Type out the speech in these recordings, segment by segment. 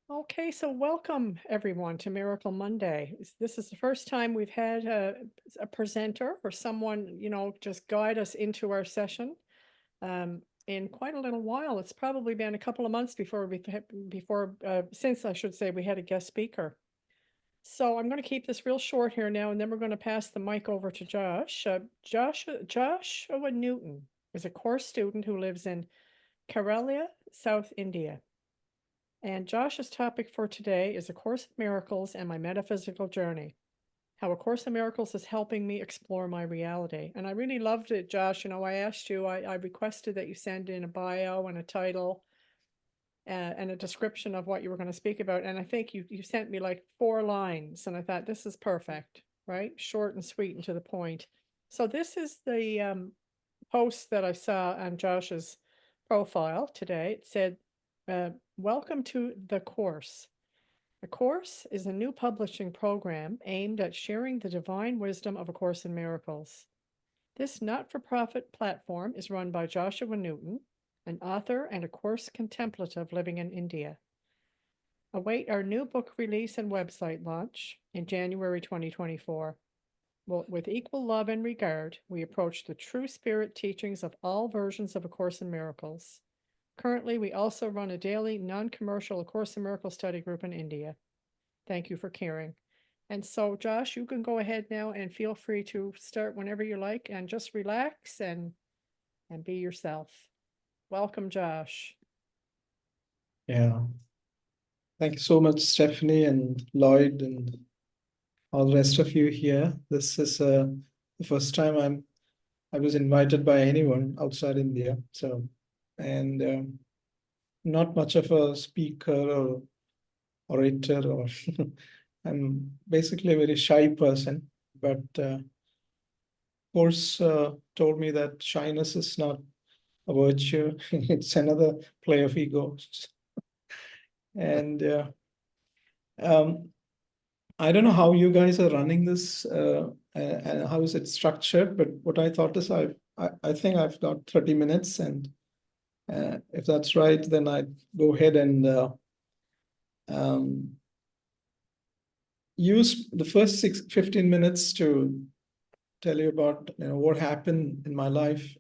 Okay, so welcome everyone to Miracle Monday. This is the first time we've had a presenter or someone, just guide us into our session in quite a little while. It's probably been a couple of months since I should say we had a guest speaker. So I'm going to keep this real short here now, and then we're going to pass the mic over to Josh. Joshua Newton is a course student who lives in Kerala, South India. And Josh's topic for today is A Course in Miracles and My Metaphysical Journey. How A Course in Miracles is helping me explore my reality. And I really loved it, Josh. I asked you, I requested that you send in a bio and a title and a description of what you were going to speak about. And I think you sent me like 4 lines. And I thought, this is perfect, right? Short and sweet and to the point. So this is the post that I saw on Josh's profile today. It said, welcome to The Course. The Course is a new publishing program aimed at sharing the divine wisdom of A Course in Miracles. This not-for-profit platform is run by Joshua Newton, an author and a Course contemplative living in India. Await our new book release and website launch in January 2024. Well, with equal love and regard, we approach the true spirit teachings of all versions of A Course in Miracles. Currently, we also run a daily non-commercial A Course in Miracles study group in India. Thank you for caring. And so, Josh, you can go ahead now and feel free to start whenever you like and just relax and be yourself. Welcome, Josh. Yeah. Thank you so much, Stephanie and Lloyd and all the rest of you here. This is the first time I was invited by anyone outside India. And not much of a speaker or orator, or I'm basically a very shy person. But Course told me that shyness is not a virtue; it's another play of ego. And I don't know how you guys are running this and how is it structured, but what I thought is I think I've got 30 minutes, and if that's right, then I'd go ahead and use the first 15 minutes to tell you about what happened in my life.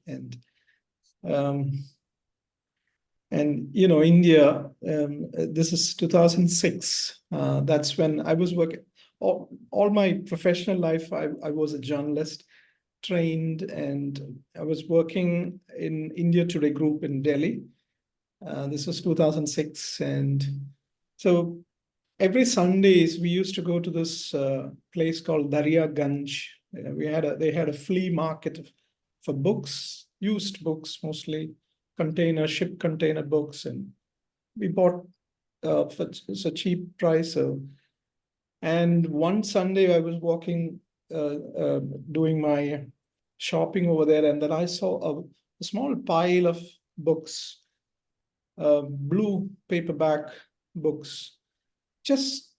India, this is 2006. That's when I was working. All my professional life, I was a journalist, trained, and I was working in India Today Group in Delhi. This was 2006. And so every Sundays, we used to go to this place called Darya Ganj. They had a flea market for books, used books mostly, ship container books, and we bought for a cheap price. And one Sunday I was walking, doing my shopping over there, and then I saw a small pile of books, blue paperback books, just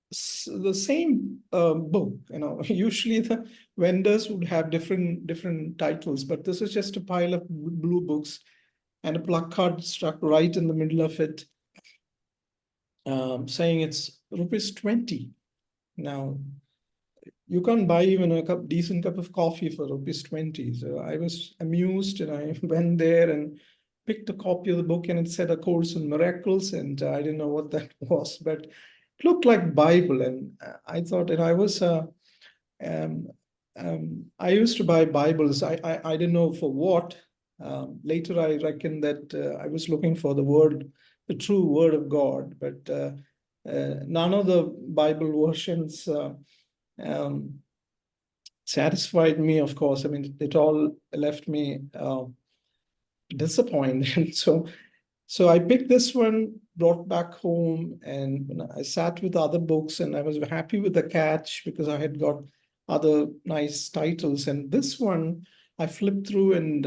the same book. Usually the vendors would have different titles, but this is just a pile of blue books and a placard stuck right in the middle of it, saying it's rupees 20. Now, you can't buy even a decent cup of coffee for rupees 20. So I was amused, and I went there and picked a copy of the book, and it said A Course in Miracles, and I didn't know what that was, but it looked like Bible. And I thought, and I used to buy Bibles. I didn't know for what. Later, I reckon that I was looking for the true word of God, but none of the Bible versions satisfied me, of course. I mean, it all left me disappointed. So I picked this one, brought back home, and I sat with other books, and I was happy with the catch because I had got other nice titles. And this one I flipped through, and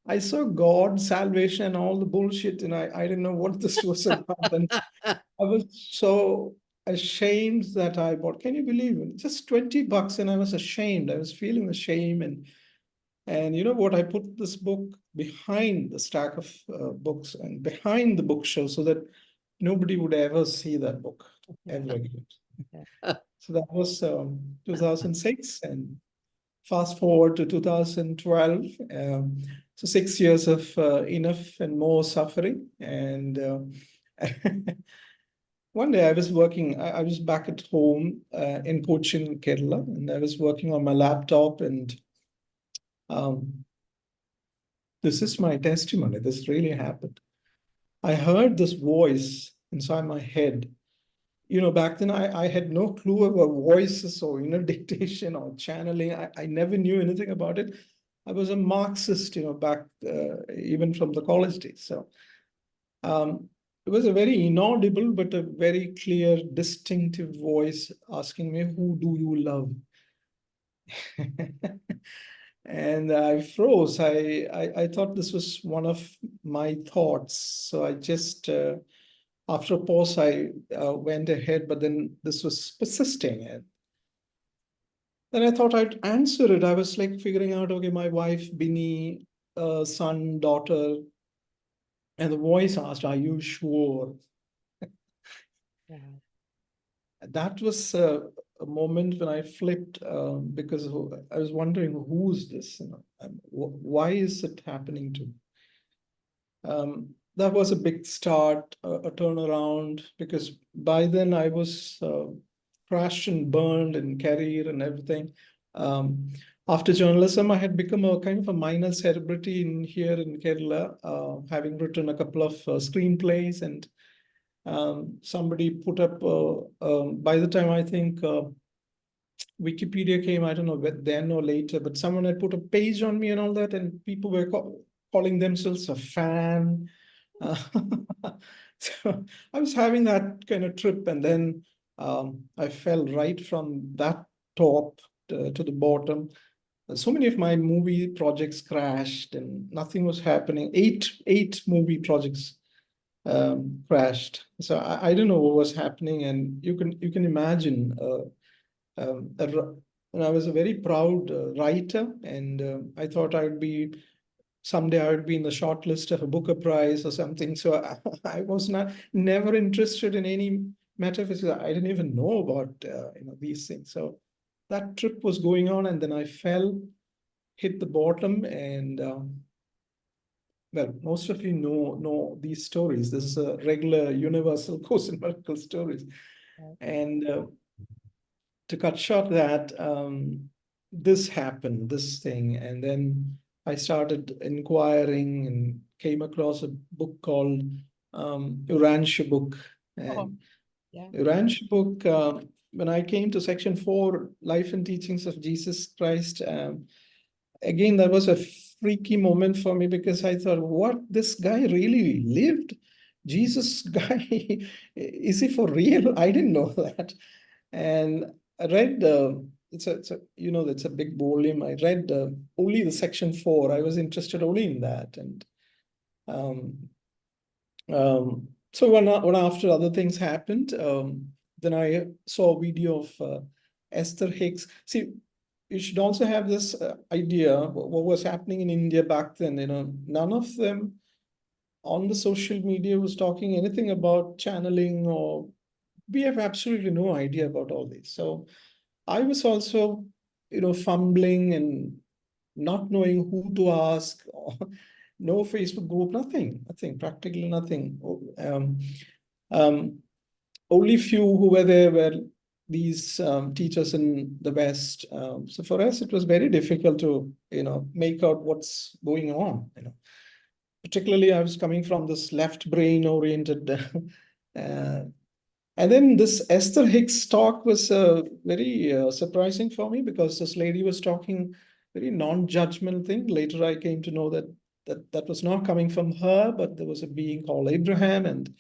I saw God, salvation, and all the bullshit, and I didn't know what this was about. And I was so ashamed that I bought. Can you believe it? Just $20, and I was ashamed. I was feeling the shame, and And you know what? I put this book behind the stack of books and behind the bookshelf so that nobody would ever see that book ever again. So that was 2006, and fast forward to 2012. So 6 years of enough and more suffering. And one day I was working, I was back at home in Cochin, Kerala, and I was working on my laptop, and um, this is my testimony. This really happened. I heard this voice inside my head. You know, back then I had no clue about voices or, dictation or channeling. I never knew anything about it. I was a Marxist, back even from the college days. So it was a very inaudible, but a very clear, distinctive voice asking me, "Who do you love?" And I froze. I thought this was one of my thoughts. So I just, after a pause, I went ahead, but then this was persisting. And then I thought I'd answer it. I was like figuring out, okay, my wife, Binny, son, daughter, and the voice asked, "Are you sure?" Yeah. That was a moment when I flipped because I was wondering, who's this? Why is it happening to me? That was a big start, a turnaround, because by then I was crashed and burned in career and everything. After journalism, I had become a kind of a minor celebrity here in Kerala, having written a couple of screenplays, and somebody put up, by the time I think Wikipedia came, I don't know then or later, but someone had put a page on me and all that, and people were calling themselves a fan. Uh, so I was having that kind of trip, and then I fell right from that top to the bottom. So many of my movie projects crashed, and nothing was happening. Eight movie projects crashed. So I don't know what was happening, and you can imagine. And I was a very proud writer, and I thought I would be someday I would be in the short list of a Booker Prize or something. So I was never interested in any metaphysics. I didn't even know about these things. So that trip was going on, and then I fell, hit the bottom, and well, most of you know these stories. This is a regular universal Course in Miracle stories, and to cut short that, this happened, this thing, and then I started inquiring and came across a book called Urantia book. And Yeah. Urantia book, when I came to section 4, Life and Teachings of Jesus Christ, again, that was a freaky moment for me, because I thought, what, this guy really lived? Jesus guy, is he for real? I didn't know that. And I read, it's a big volume. I read only the section 4. I was interested only in that. And um, so when after other things happened, then I saw a video of Esther Hicks. See, you should also have this idea what was happening in India back then. None of them on the social media was talking anything about channeling, or we have absolutely no idea about all this. So I was also, fumbling and not knowing who to ask. No Facebook group, nothing, practically nothing. Um, Only few who were there were these teachers in the West. So for us, it was very difficult to, make out what's going on. Particularly, I was coming from this left brain oriented. And then this Esther Hicks talk was very surprising for me, because this lady was talking very non-judgmental thing. Later, I came to know that was not coming from her, but there was a being called Abraham, and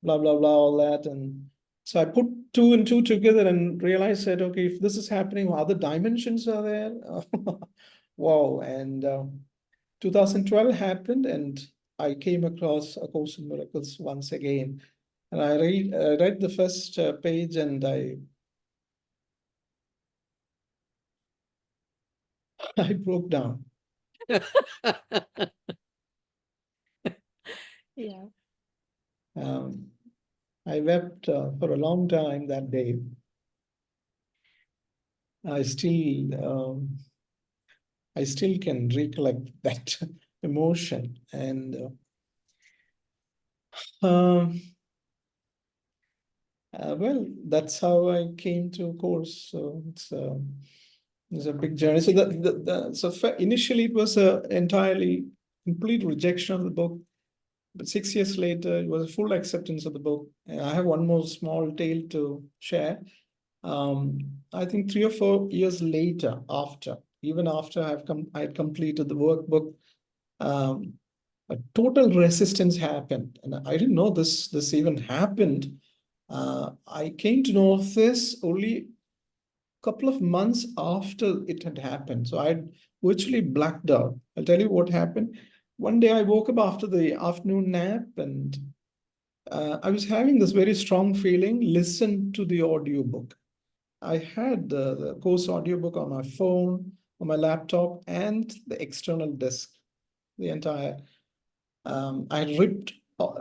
blah, blah, blah, all that. And so I put two and two together and realized that, okay, if this is happening, other dimensions are there. Wow. And 2012 happened, and I came across A Course in Miracles once again. And I read the first page, and I broke down. Yeah. I wept for a long time that day. I still can recollect that emotion, and well, that's how I came to course. So it's a big journey. So initially it was a entirely complete rejection of the book, but 6 years later it was a full acceptance of the book. And I have one more small tale to share. I think 3 or 4 years later, even after I had completed the workbook, a total resistance happened, and I didn't know this even happened. I came to know of this only a couple of months after it had happened. So I virtually blacked out. I'll tell you what happened. One day I woke up after the afternoon nap, and I was having this very strong feeling, listen to the audiobook. I had the course audiobook on my phone, on my laptop, and the external disk, the entire. I had ripped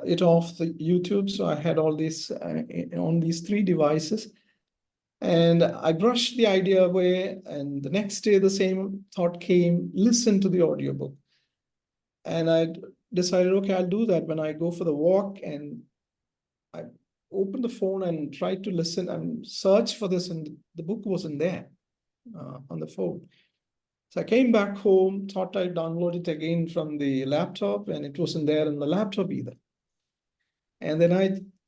it off the YouTube, so I had all these on these 3 devices. And I brushed the idea away, and the next day the same thought came, listen to the audiobook. And I decided, okay, I'll do that when I go for the walk. And I opened the phone and tried to listen and search for this, and the book wasn't there on the phone. So I came back home, thought I'd download it again from the laptop, and it wasn't there in the laptop either. And then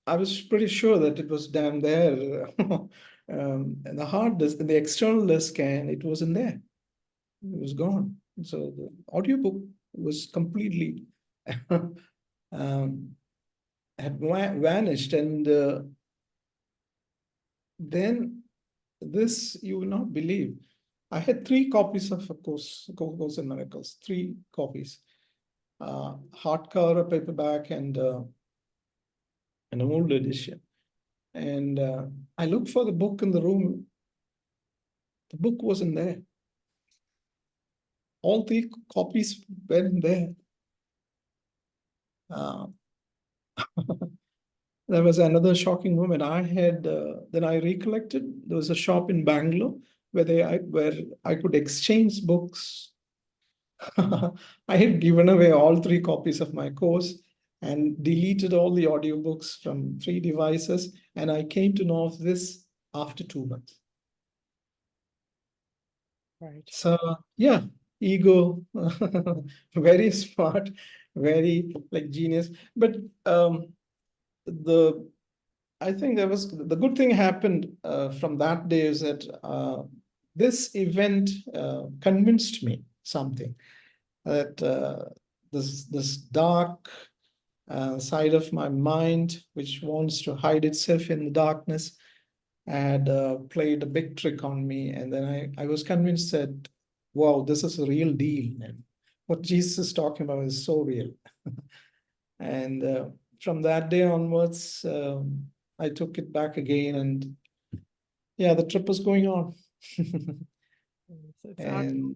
I was pretty sure that it was down there, and the hard disk, the external disk, and it wasn't there. It was gone. So the audiobook was completely had vanished. And then this, you will not believe, I had 3 copies of A Course in Miracles, 3 copies, hardcover, paperback, and an old edition. And I looked for the book in the room. The book wasn't there. All 3 copies weren't there. There was another shocking moment. Then I recollected there was a shop in Bangalore where I could exchange books. I had given away all 3 copies of my course and deleted all the audiobooks from 3 devices. And I came to know of this after 2 months. Right. So yeah, ego, very smart, very like genius. But I think the good thing happened from that day is that this event convinced me something, that this dark side of my mind, which wants to hide itself in the darkness, had played a big trick on me. And then I was convinced that, wow, this is a real deal. And what Jesus is talking about is so real. And from that day onwards, I took it back again. And yeah, the trip was going on. It's And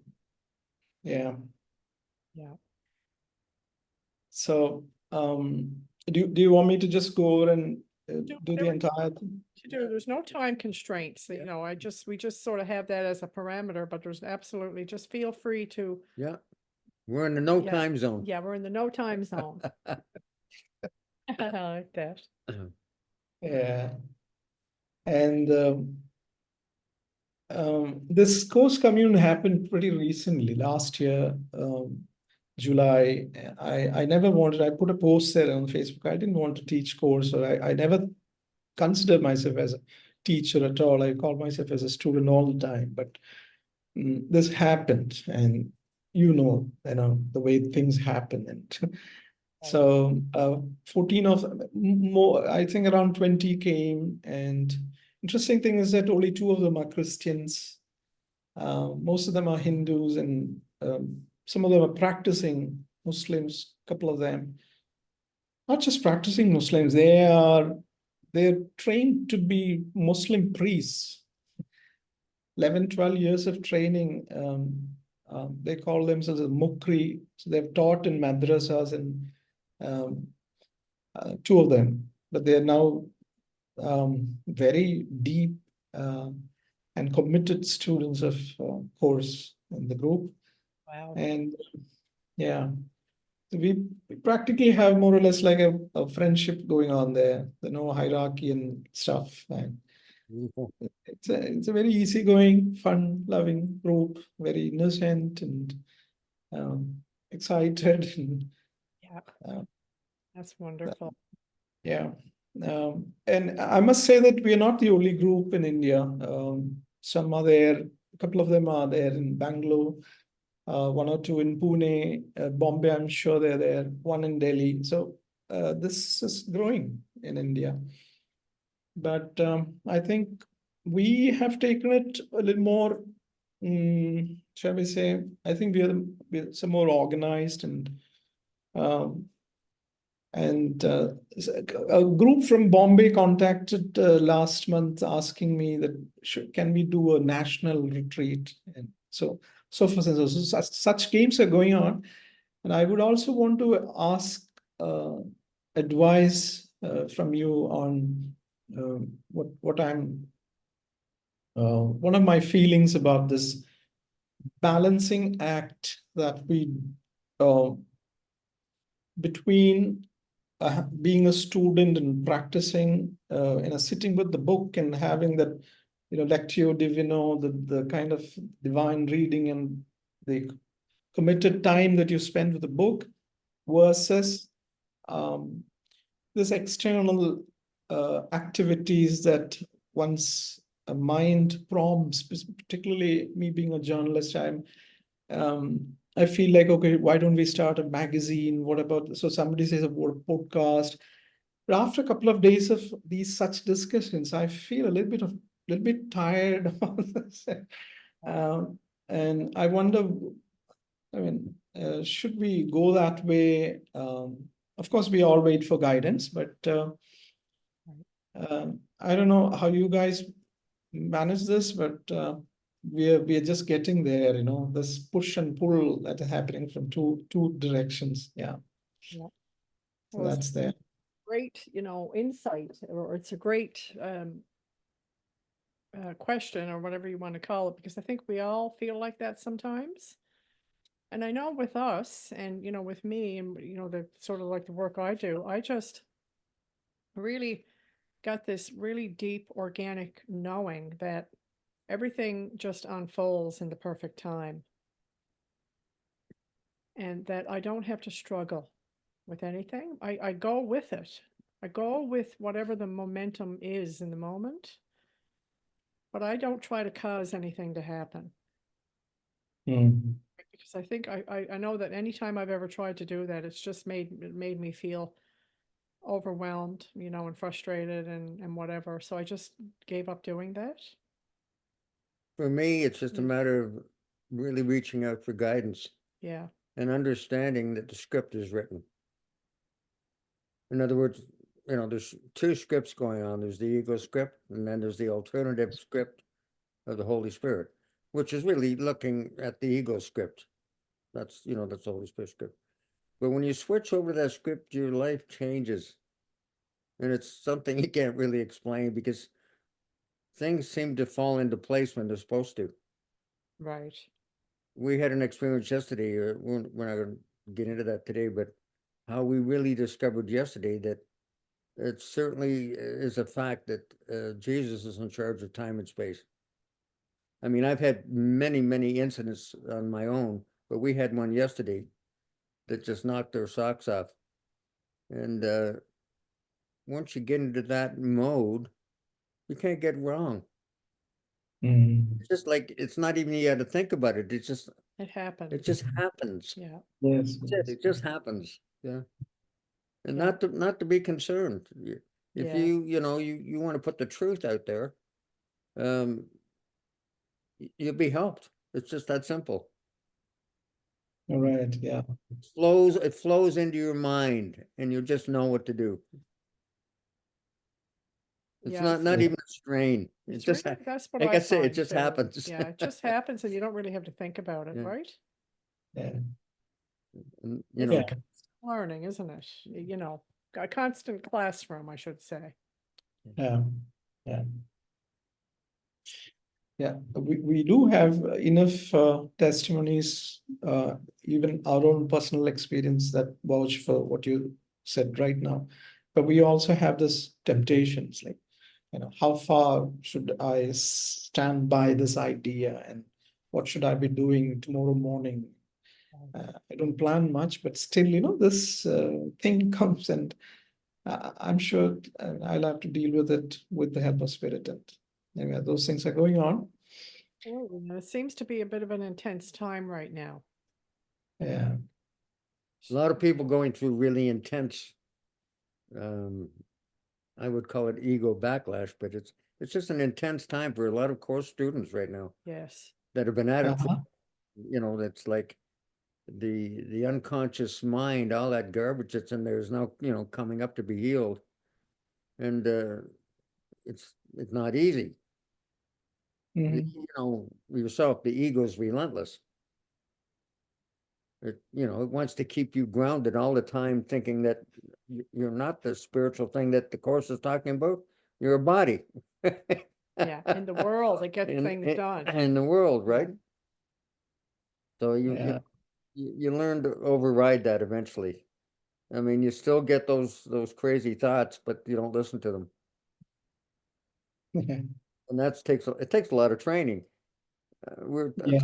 yeah. yeah. So do you want me to just go over and do the whatever entire thing? to do. There's no time constraints. You know, we just sort of have that as a parameter, but there's absolutely, just feel free to. Yeah, we're in the no Yeah. time zone. Yeah, we're in the no time zone. I like that. Yeah. And this course commune happened pretty recently, last year, July. I never wanted, I put a post there on Facebook. I didn't want to teach course, or I never considered myself as a teacher at all. I call myself as a student all the time. But this happened, and you know the way things happen. And so 14 of more, I think around 20 came. And interesting thing is that only 2 of them are Christians. Most of them are Hindus, and some of them are practicing Muslims, a couple of them. Not just practicing Muslims, they're trained to be Muslim priests. 11, 12 years of training. They call themselves a Mukri. So they've taught in madrasas and um, two of them, but they're now very deep and committed students of course in the group. Wow. And yeah, we practically have more or less like a friendship going on there. There's no hierarchy and stuff. And Beautiful. it's a very easygoing, fun-loving group, very innocent and excited. And Yeah, uh, that's wonderful. yeah. And I must say that we are not the only group in India. Some are there, a couple of them are there in Bangalore, one or two in Pune, Bombay, I'm sure they're there, one in Delhi. So this is growing in India. But I think we have taken it a little more, shall we say, I think we're some more organized um, and a group from Bombay contacted last month asking me that can we do a national retreat? And so for so such games are going on, and I would also want to ask advice from you on what I'm one of my feelings about this balancing act that we uh, between being a student and practicing, sitting with the book and having that, lectio divino, the kind of divine reading and the committed time that you spend with the book versus this external activities that one's mind prompts, particularly me being a journalist, I feel like, okay, why don't we start a magazine? What about, so somebody says about a podcast. But after a couple of days of these such discussions, I feel a little bit tired of this. And I wonder, I mean, should we go that way? Of course, we all wait for guidance, but I don't know how you guys manage this, but we are just getting there, this push and pull that is happening from two directions. Yeah. Yeah. So Well, it's that's there. great, insight, or it's a great question, or whatever you want to call it, because I think we all feel like that sometimes. And I know with us and, with me and, the sort of like the work I do, I just really got this really deep organic knowing that everything just unfolds in the perfect time and that I don't have to struggle with anything. I go with it. I go with whatever the momentum is in the moment, but I don't try to cause anything to happen. Because I think I know that anytime I've ever tried to do that, it's just made me feel overwhelmed, and frustrated and whatever. So I just gave up doing that. For me, it's just a Mm. matter of really reaching out for guidance Yeah. and understanding that the script is written. In other words, there's two scripts going on. There's the ego script, and then there's the alternative script of the Holy Spirit, which is really looking at the ego script. That's the Holy Spirit script. But when you switch over to that script, your life changes. And it's something you can't really explain because things seem to fall into place when they're supposed to. Right. We had an experience yesterday, we're not going to get into that today, but how we really discovered yesterday that it certainly is a fact that Jesus is in charge of time and space. I mean, I've had many, many incidents on my own, but we had one yesterday that just knocked their socks off. And once you get into that mode, you can't get wrong. It's just like, it's not even you got to think about it. It happened. It just happens. Yeah. Yes. That's it just happens. Yeah. And Yeah. not to be concerned. If Yeah. you want to put the truth out there, um, you'll be helped. It's just that simple. All right. Yeah. It flows into your mind and you just know what to do. It's Yeah, not Yeah. even a strain. It it's just, really, that's what like I I say, it find just too. happens. Yeah, it just happens and you don't really have to think about it, Yeah. right? Yeah. And, It's Yeah. a constant learning, isn't it? You know, a constant classroom, I should say. Yeah. Yeah. Yeah, we do have enough testimonies, even our own personal experience that vouch for what you said right now. But we also have this temptations, like, how far should I stand by this idea, and what should I be doing tomorrow morning? I don't plan much, but still, this thing comes, and I'm sure I'll have to deal with it with the help of Spirit. And anyway, those things are going on. Absolutely. And it seems to be a bit of an intense time right now. Yeah. A lot of people going through really intense, I would call it ego backlash, but it's just an intense time for a lot of course students right now Yes. that have been at it for, Uh-huh. that's like the unconscious mind, all that garbage that's in there is now, coming up to be healed. And it's not easy. Mhm. Yourself, the ego is relentless. It wants to keep you grounded all the time, thinking that you're not the spiritual thing that the course is talking about. You're a body. Yeah. In the world, they get things done. In the world, right? Yeah. So Yeah. you learn to override that eventually. I mean, you still get those crazy thoughts, but you don't listen to them. And it takes a lot of training. We're Yeah.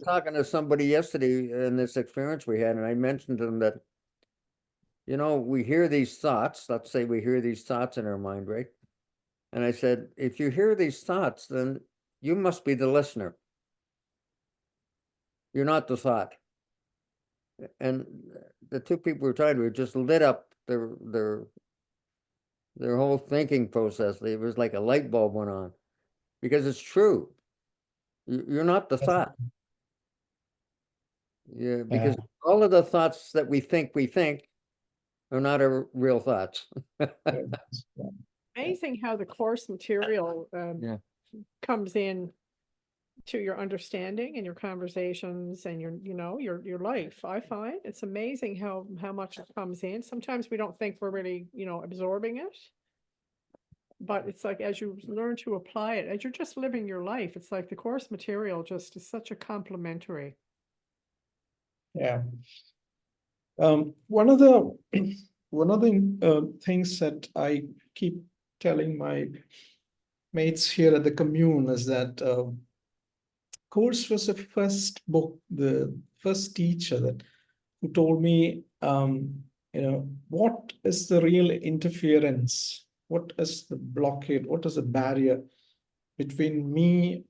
talking to somebody yesterday in this experience we had, and I mentioned to them that, we hear these thoughts. Let's say we hear these thoughts in our mind, right? And I said, if you hear these thoughts, then you must be the listener. You're not the thought. And the two people we're talking to just lit up their whole thinking process. It was like a light bulb went on, because it's true. You're not the thought. Yeah, because all of the thoughts that we think are not our real thoughts. Amazing how the course material Yeah. comes in to your understanding and your conversations and your life. I find it's amazing how much it comes in. Sometimes we don't think we're really, absorbing it. But it's like as you learn to apply it, as you're just living your life, it's like the course material just is such a complementary. Yeah. One of the things that I keep telling my mates here at the commune is that course was the first book, the first teacher that who told me, what is the real interference? What is the blockade? What is the barrier between me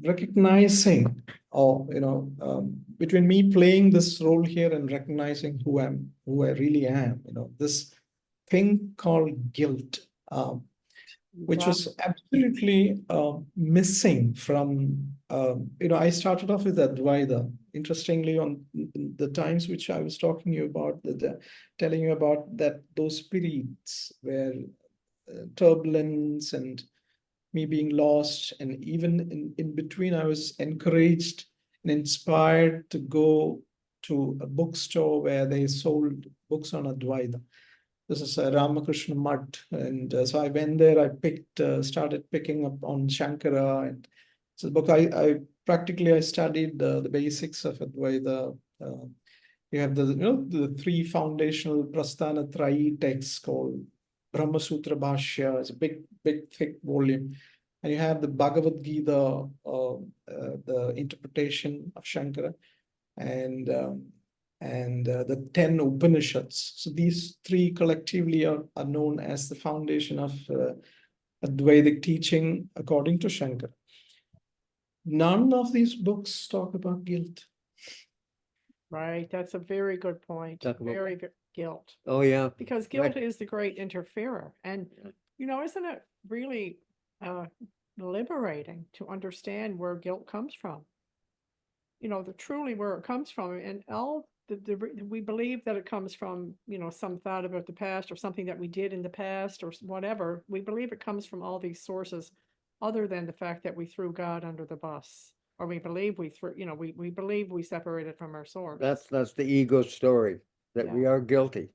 recognizing, or between me playing this role here and recognizing who I really am, this thing called guilt, which Wow. was absolutely missing from, I started off with Advaita. Interestingly, on the times which I was talking to you about, telling you about that, those periods where turbulence and me being lost, and even in between, I was encouraged and inspired to go to a bookstore where they sold books on Advaita. This is Ramakrishna Mutt, and so I went there. I started picking up on Shankara, and so the book I practically I studied the basics of Advaita. You have the three foundational Prasthana Trayi texts called Brahma Sutra Bhashya. It's a big thick volume, and you have the Bhagavad Gita, the interpretation of Shankara, and the 10 Upanishads. So these three collectively are known as the foundation of Advaitic teaching according to Shankara. None of these books talk about guilt. Right. That's a very good point. Talk about- Very guilt. Oh, yeah. Because guilt Right. is the great interferer. And, isn't it really liberating to understand where guilt comes from? Truly where it comes from. And all we believe that it comes from, some thought about the past or something that we did in the past or whatever. We believe it comes from all these sources other than the fact that we threw God under the bus, or we believe we threw, we believe we separated from our source. That's the ego story, that we Yeah. are guilty.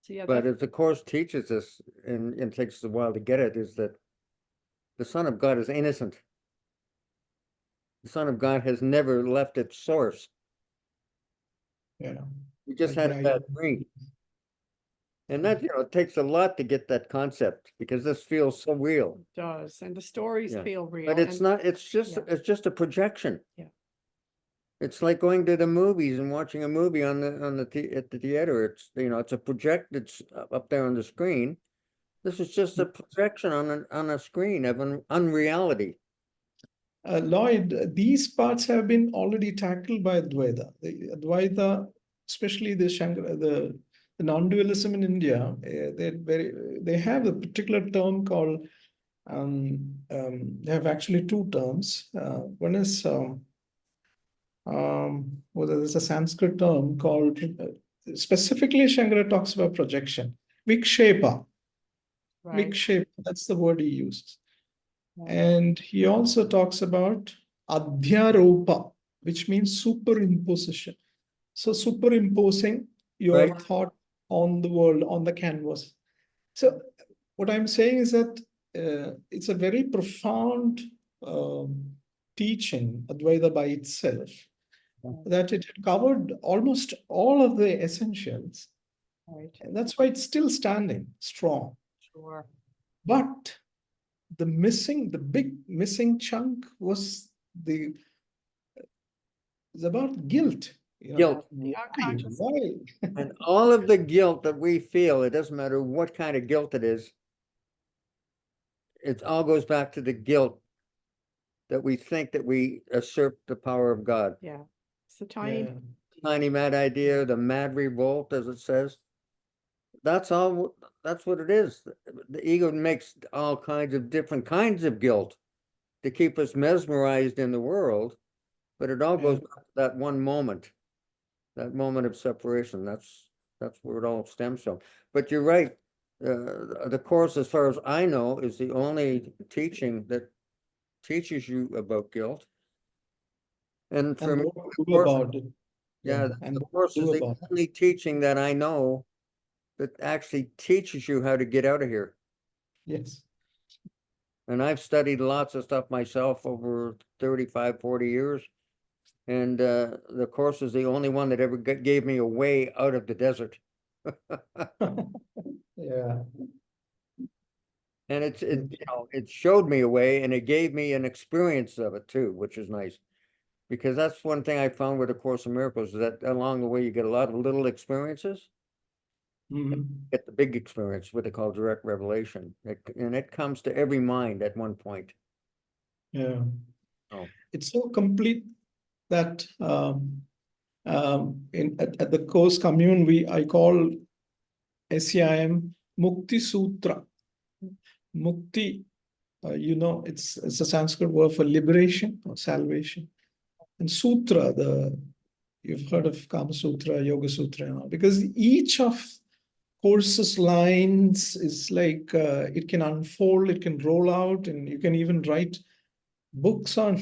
So yeah, But as the Course teaches us, and it takes us a while to get it, is that the Son of God is innocent. The Son of God has never left its source. Yeah. We just Like had a bad dream. And that, it takes a lot to get that concept, because this feels so real. it does, and the stories Yeah. feel real. But it's and not, it's yeah. just a projection. Yeah. It's like going to the movies and watching a movie at the theater. It's, it's a it's up there on the screen. This is just a projection on a screen of an unreality. Lloyd, these parts have been already tackled by Advaita. The Advaita, especially the non-dualism in India, they have a particular term called, they have actually two terms. One is, well, there's a Sanskrit term called, specifically Shankara talks about projection, vikshepa. Right. Vikshepa, that's the word he uses. Right. And he also talks about adhyaropa, which means superimposition. So superimposing your Right. thought on the world, on the canvas. So what I'm saying is that it's a very profound teaching, Advaita by itself, that it covered almost all of the essentials. Right. And that's why it's still standing strong. Sure. But the big missing chunk was about guilt. Guilt. The unconscious. Why? And all of the guilt that we feel, it doesn't matter what kind of guilt it is, it all goes back to the guilt that we think that we usurp the power of God. Yeah. It's the tiny. Tiny mad idea, the mad revolt, as it says. That's all. That's what it is. The ego makes all kinds of different kinds of guilt to keep us mesmerized in the world, but it all goes back to that one moment, that moment of separation. That's where it all stems from. But you're right. The Course, as far as I know, is the only teaching that teaches you about guilt. And for me, what to do about it. yeah, and the Course is the only teaching that I know that actually teaches you how to get out of here. Yes. And I've studied lots of stuff myself over 35, 40 years. And the Course is the only one that ever gave me a way out of the desert. Yeah. And it showed me a way, and it gave me an experience of it too, which is nice. Because that's one thing I found with the Course in Miracles, is that along the way you get a lot of little experiences. Get the big experience, what they call direct revelation. And it comes to every mind at one point. Yeah. Oh. It's so complete that at the Course commune, I call ACIM Mukti Sutra. Mukti, it's a Sanskrit word for liberation or salvation. And Sutra, you've heard of Kama Sutra, Yoga Sutra, because each of Course's lines is like it can unfold, it can roll out, and you can even write books on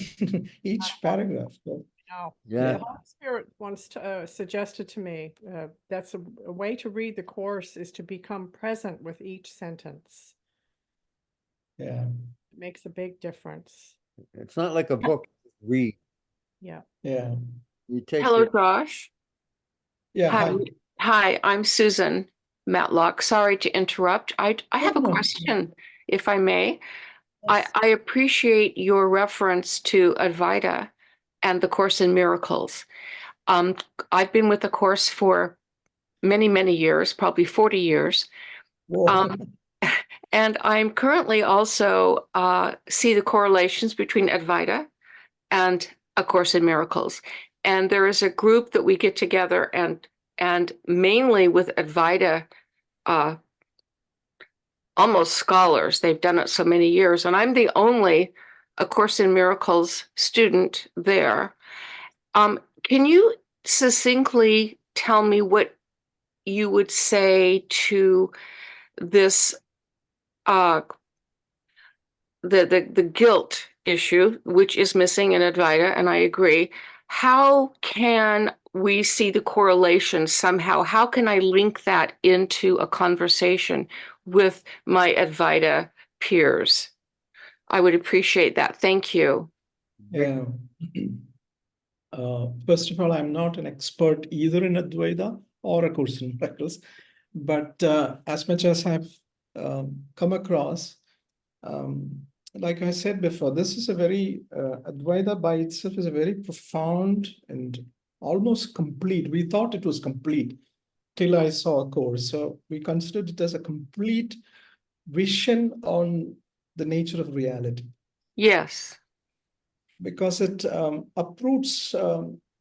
each paragraph. So, Yeah. The Holy Spirit once suggested to me that's a way to read the Course is to become present with each sentence. Yeah. It makes a big difference. It's not like a book. Read. Yeah. Yeah. You take Hello, Josh. Yeah. Hi. Hi, I'm Susan Matlock. Sorry to interrupt. I have a question, if I may. Yes. I appreciate your reference to Advaita and the Course in Miracles. I've been with the Course for many, many years, probably 40 years. And I'm currently also see the correlations between Advaita and A Course in Miracles. And there is a group that we get together and mainly with Advaita, almost scholars. They've done it so many years. And I'm the only A Course in Miracles student there. Can you succinctly tell me what you would say to this the guilt issue, which is missing in Advaita, and I agree. How can we see the correlation somehow? How can I link that into a conversation with my Advaita peers? I would appreciate that. Thank you. Yeah. First of all, I'm not an expert either in Advaita or A Course in Miracles, but as much as I've come across, like I said before, this is a very, Advaita by itself is a very profound and almost complete. We thought it was complete till I saw A Course. So we considered it as a complete vision on the nature of reality. Yes. Because it uproots,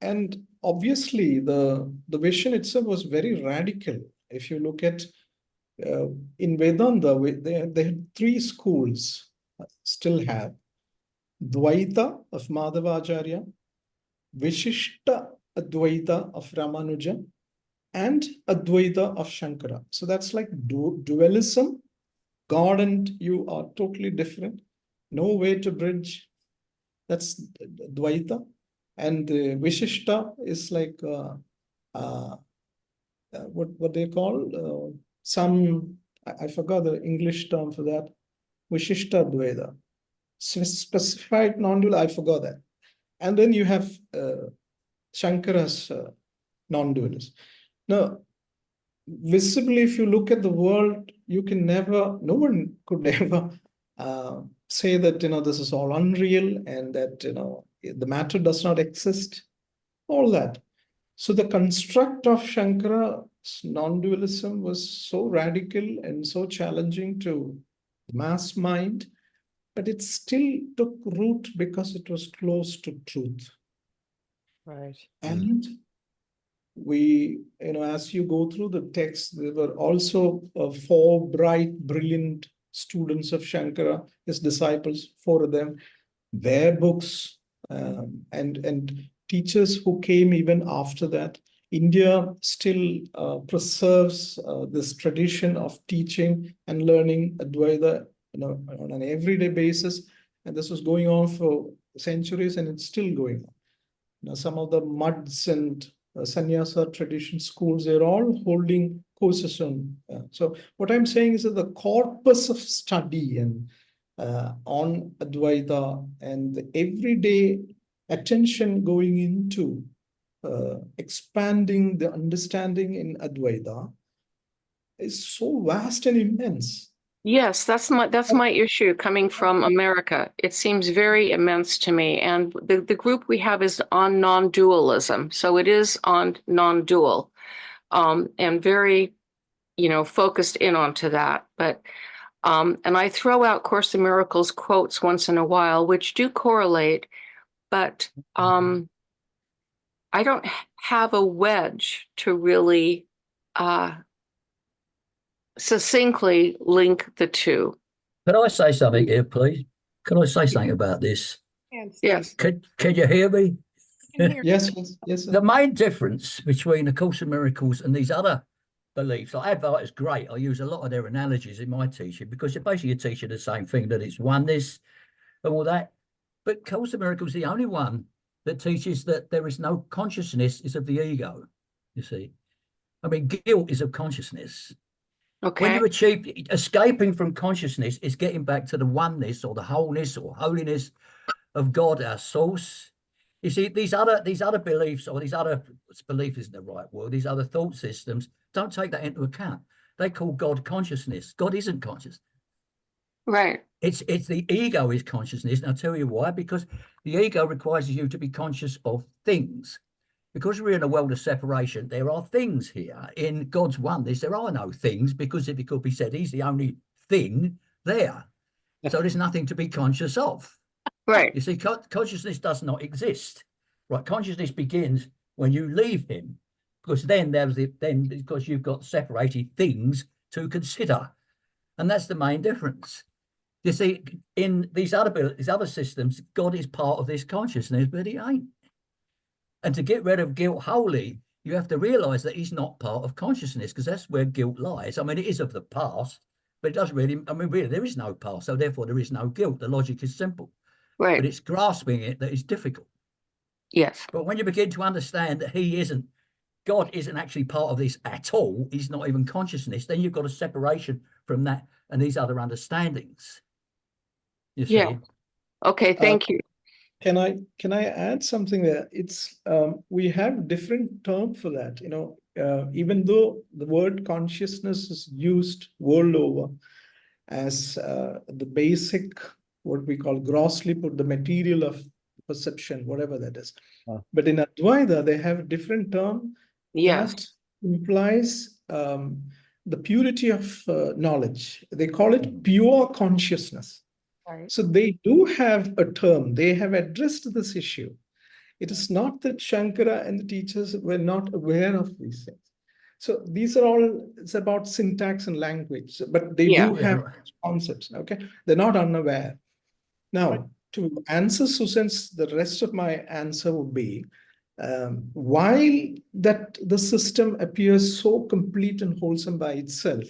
and obviously the vision itself was very radical. If you look at in Vedanta, they had three schools, still have Dvaita of Madhavacharya, Vishishta Advaita of Ramanuja, and Advaita of Shankara. So that's like dualism. God and you are totally different. No way to bridge. That's Dvaita. And the Vishishta is like what they call I forgot the English term for that. Vishishta Dvaita. Specified non-dual, I forgot that. And then you have Shankara's non-dualist. Now, visibly, if you look at the world, you can never, no one could ever say that, this is all unreal and that, the matter does not exist, all that. So the construct of Shankara's non-dualism was so radical and so challenging to the mass mind, but it still took root because it was close to truth. Right. And we, as you go through the text, there were also 4 bright, brilliant students of Shankara, his disciples, 4 of them, their books, and teachers who came even after that. India still preserves this tradition of teaching and learning Advaita, on an everyday basis. And this was going on for centuries, and it's still going on. Some of the muds and sannyasa tradition schools, they're all holding courses on. So what I'm saying is that the corpus of study and on Advaita and the everyday attention going into expanding the understanding in Advaita is so vast and immense. Yes, that's my issue coming from America. It seems very immense to me. And the group we have is on non-dualism. So it is on non-dual, and very, focused in onto that. But and I throw out Course in Miracles quotes once in a while, which do correlate, but I don't have a wedge to really succinctly link the two. Can I say something here, please? Can I say something about this? Yes. Can you hear me? Yes. The main difference between A Course in Miracles and these other beliefs, like Advaita is great. I use a lot of their analogies in my teaching because you're basically teaching the same thing, that it's oneness and all that. But Course in Miracles is the only one that teaches that there is no consciousness is of the ego, you see. I mean, guilt is of consciousness. Okay. When you achieve escaping from consciousness, is getting back to the oneness or the wholeness or holiness of God, our source. You see, these other beliefs, or these other belief isn't the right word, these other thought systems don't take that into account. They call God consciousness. God isn't conscious. Right. It's the ego is consciousness. And I'll tell you why, because the ego requires you to be conscious of things. Because we're in a world of separation, there are things here. In God's oneness, there are no things, because if it could be said, he's the only thing there. So there's nothing to be conscious of. Right. You see, consciousness does not exist. Right? Consciousness begins when you leave him, because then because you've got separated things to consider. And that's the main difference. You see, in these other systems, God is part of this consciousness, but he ain't. And to get rid of guilt wholly, you have to realize that he's not part of consciousness, because that's where guilt lies. I mean, it is of the past, but it doesn't really, I mean, really, there is no past, so therefore there is no guilt. The logic is simple, but Right. it's grasping it that is difficult. Yes. But when you begin to understand that God isn't actually part of this at all, he's not even consciousness, then you've got a separation from that and these other understandings. You see? Yeah. Okay. Thank you. Can I add something there? It's we have different term for that. You know, even though the word consciousness is used world over as the basic, what we call grossly put, the material of perception, whatever that is. But in Advaita, they have a different term Yes. that implies the purity of knowledge. They call it pure consciousness. Right. So they do have a term. They have addressed this issue. It is not that Shankara and the teachers were not aware of these things. So these are all, it's about syntax and language, but they Yeah. do have concepts, okay? They're not unaware. Now, to answer Susan's, the rest of my answer would be, while that the system appears so complete and wholesome by itself,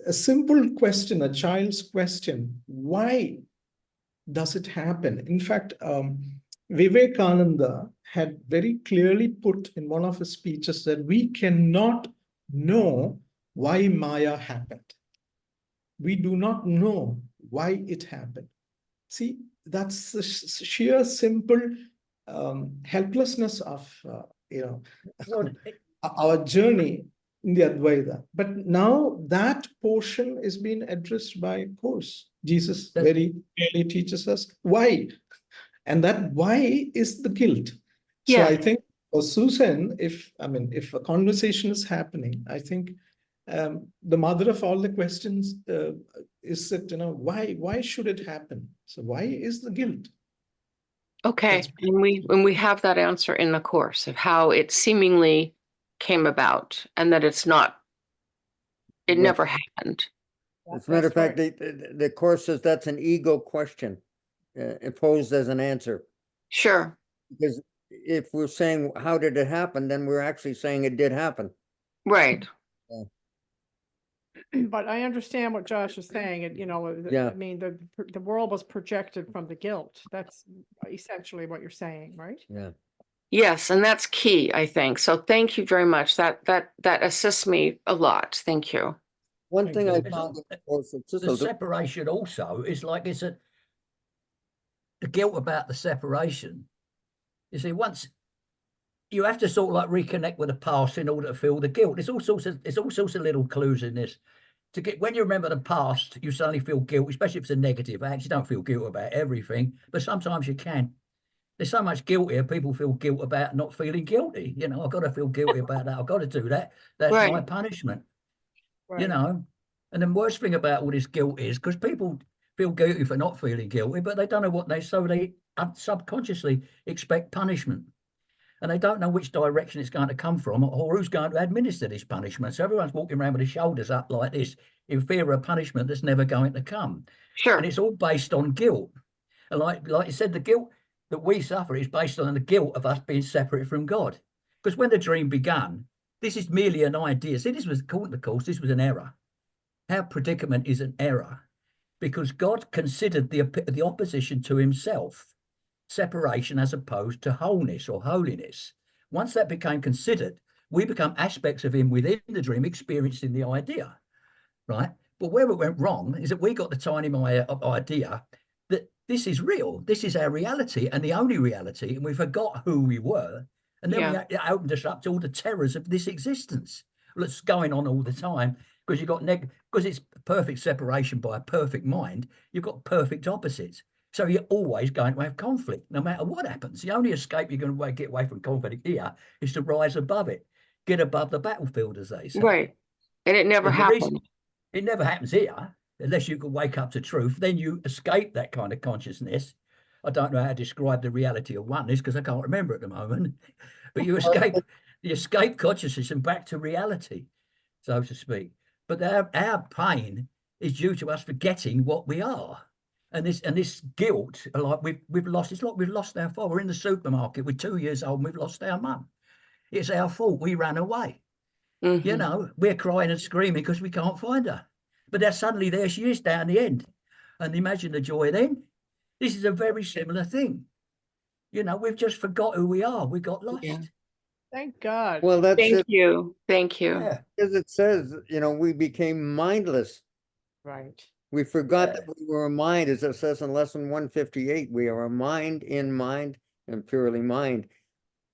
a simple question, a child's question, why does it happen? In fact, Vivekananda had very clearly put in one of his speeches that we cannot know why Maya happened. We do not know why it happened. See, that's the sheer simple helplessness of, our journey in the Advaita. But now that portion is being addressed by a course. Jesus very clearly teaches us why. And that why is the guilt. So Yeah. I think for Susan, if a conversation is happening, I think the mother of all the questions is that, why should it happen? So why is the guilt? Okay. That's- And we have that answer in the course of how it seemingly came about, and that it Right. never happened. As a matter of That's fact, the course says that's an ego question, posed as an answer. Sure. Because if we're saying, how did it happen? Then we're actually saying it did happen. Right. But I understand what Josh is saying, and Yeah. I mean, the world was projected from the guilt. That's essentially what you're saying, right? Yeah. Yes, and that's key, I think. So thank you very much. That assists me a lot. Thank you. One thing I It's found all- in the course of The Cicero, separation also is like the guilt about the separation. You see, once you have to sort of like reconnect with the past in order to feel the guilt. There's all sorts of little clues in this. To get when you remember the past, you suddenly feel guilt, especially if it's a negative. I actually don't feel guilt about everything, but sometimes you can. There's so much guilt here. People feel guilt about not feeling guilty. I've got to feel guilty about that. I've got to do that. That's my Right. punishment. Right. And the worst thing about all this guilt is because people feel guilty for not feeling guilty, but they don't know what they subconsciously expect punishment. And they don't know which direction it's going to come from or who's going to administer this punishment. So everyone's walking around with their shoulders up like this in fear of punishment that's never going to come. Sure. And it's all based on guilt. And like you said, the guilt that we suffer is based on the guilt of us being separate from God. Because when the dream began, this is merely an idea. See, this was, according to the course, this was an error. Our predicament is an error because God considered the opposition to himself, separation as opposed to wholeness or holiness. Once that became considered, we become aspects of him within the dream, experiencing the idea, right? But where it went wrong is that we got the tiny idea that this is real, this is our reality and the only reality, and we forgot who we were. And then it opened us up to all the terrors of this existence. Well, it's going on all the time because you've got because it's perfect separation by a perfect mind, you've got perfect opposites. So you're always going to have conflict, no matter what happens. The only escape you're going to get away from conflict here is to rise above it, get above the battlefield, as they say. Right. And it never happened. It never happens here, unless you can wake up to truth. Then you escape that kind of consciousness. I don't know how to describe the reality of oneness because I can't remember at the moment. But you escape consciousness and back to reality, so to speak. But our pain is due to us forgetting what we are. And this guilt, like we've lost. It's like we've lost our father. We're in the supermarket. We're 2 years old and we've lost our mum. It's our fault. We ran away. Mhm. You know, we're crying and screaming because we can't find her. But then suddenly there she is down the end. And imagine the joy then. This is a very similar thing. You know, we've just forgot who we are. We got lost. Yeah. Thank God. Well, that's Thank it. you. Thank you. Yeah. As it says, you know, we became mindless. Right. We forgot Yeah. that we were a mind, as it says in lesson 158. We are a mind in mind and purely mind.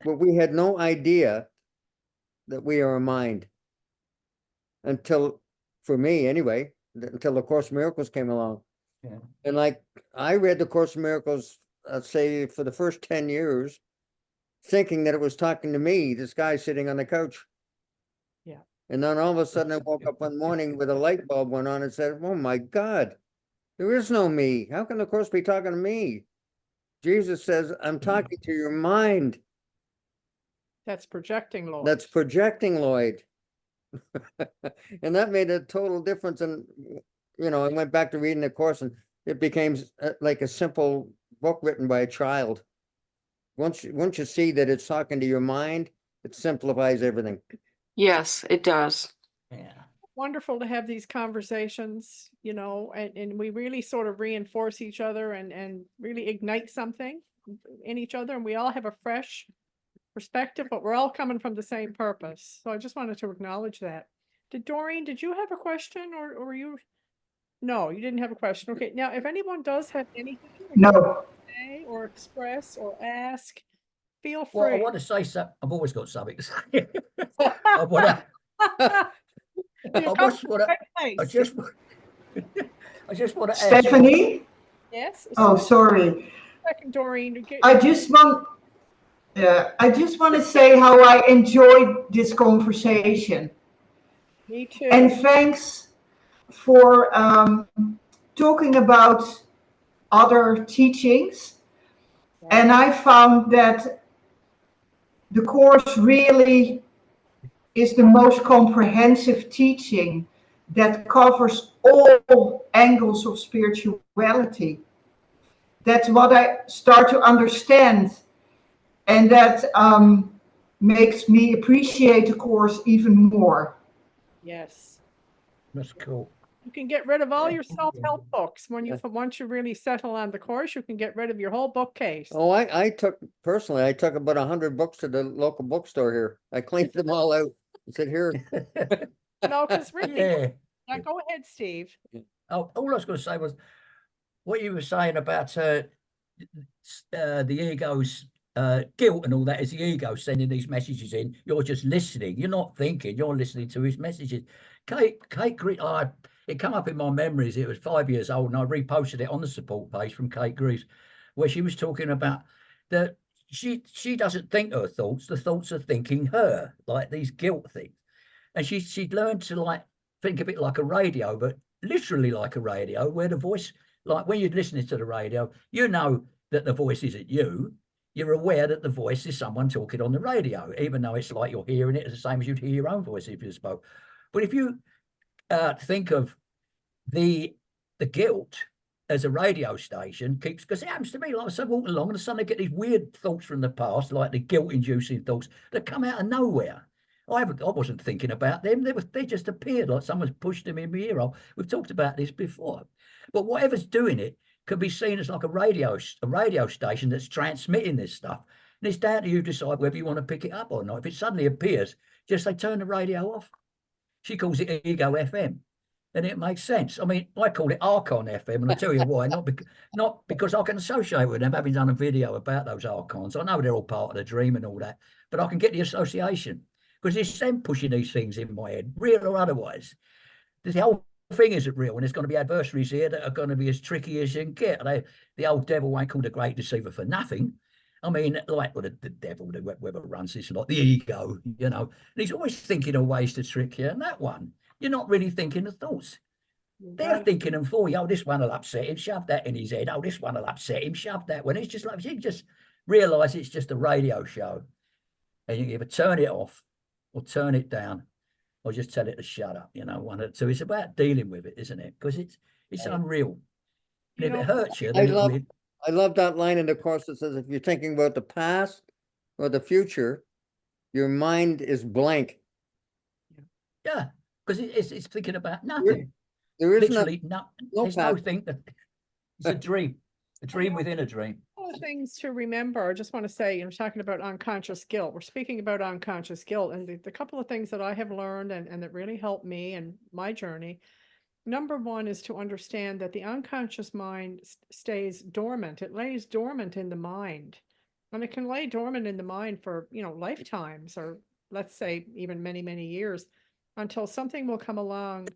But we had no idea that we are a mind until, for me anyway, until the Course of Miracles came along. Yeah. And like, I read the Course of Miracles, I'd say for the first 10 years, thinking that it was talking to me, this guy sitting on the couch. Yeah. And then all of a sudden I woke up one morning with a light bulb went on and said, oh my God, there is no me. How can the Course be talking to me? Jesus says, I'm talking to your mind. That's projecting, Lord. That's projecting, Lloyd. And that made a total difference. And, you know, I went back to reading the Course and it became like a simple book written by a child. Once you see that it's talking to your mind, it simplifies everything. Yes, it does. Yeah. Wonderful to have these conversations, you know, and we really sort of reinforce each other and really ignite something in each other. And we all have a fresh perspective, but we're all coming from the same purpose. So I just wanted to acknowledge that. Doreen, did you have a question or were you? No, you didn't have a question. Okay. Now, if anyone does have anything they want No, to say or express or ask, feel Well, I free. want to say something. I've always got something to say. I want to. You're I coming just from want the to. right I place. just. I just want to ask. Stephanie? Yes. Oh, sorry. Second, Doreen. I just want to say how I enjoyed this conversation. Me too. And thanks for talking about other teachings. And I found that the Course really is the most comprehensive teaching that covers all angles of spirituality. That's what I start to understand. And that makes me appreciate the Course even more. Yes. That's cool. You can get rid of all Yeah. your self-help books once you really settle on the Course. You can get rid of your whole bookcase. Oh, I took about 100 books to the local bookstore here. I cleaned them all out. I said, here. No, because really, Yeah. now go ahead, Steve. Oh, all I was going to say was what you were saying about the ego's guilt and all that is the ego sending these messages in. You're just listening. You're not thinking. You're listening to his messages. Kate Green, it come up in my memories. It was 5 years old, and I reposted it on the support page from Kate Greaves, where she was talking about that she doesn't think her thoughts. The thoughts are thinking her, like these guilt things. And she'd learned to like think of it like a radio, but literally like a radio, where the voice, like when you're listening to the radio, you know that the voice isn't you. You're aware that the voice is someone talking on the radio, even though it's like you're hearing it the same as you'd hear your own voice if you spoke. But if you think of the guilt as a radio station, keeps, because it happens to me, like I said, walking along and suddenly I get these weird thoughts from the past, like the guilt-inducing thoughts that come out of nowhere. I wasn't thinking about them. They just appeared like someone's pushed them in my ear hole. We've talked about this before. But whatever's doing it could be seen as like a radio station that's transmitting this stuff. And it's down to you to decide whether you want to pick it up or not. If it suddenly appears, just say, turn the radio off. She calls it Ego FM. And it makes sense. I mean, I call it Archon FM, and I'll tell you why. Not because I can associate with them, having done a video about those Archons. I know they're all part of the dream and all that, but I can get the association. Because it's them pushing these things in my head, real or otherwise. The whole thing isn't real, and there's going to be adversaries here that are going to be as tricky as you can get. The old devil ain't called a great deceiver for nothing. I mean, like the devil, whoever runs this lot, the ego, you know, and he's always thinking of ways to trick you. And that one, you're not really thinking the thoughts. They're thinking them for you. Oh, this one will upset him, shove that in his head. Oh, this one will upset him, shove that one. It's just like, you just realise it's just a radio show. And you can either turn it off or turn it down, or just tell it to shut up, you know, one of the two. It's about dealing with it, isn't it? Because it's unreal. You if know, it hurts you, I then it love, will. I love that line in the course that says, if you're thinking about the past or the future, your mind is blank. Yeah, because it's thinking about nothing. There is Literally, no, no there's no past. thing. It's a dream within a dream. couple of things to remember. I just want to say, you're talking about unconscious guilt. We're speaking about unconscious guilt, and the couple of things that I have learned and that really helped me and my journey. Number one is to understand that the unconscious mind stays dormant. It lays dormant in the mind, and it can lay dormant in the mind for, lifetimes, or let's say even many, many years, until something will come along,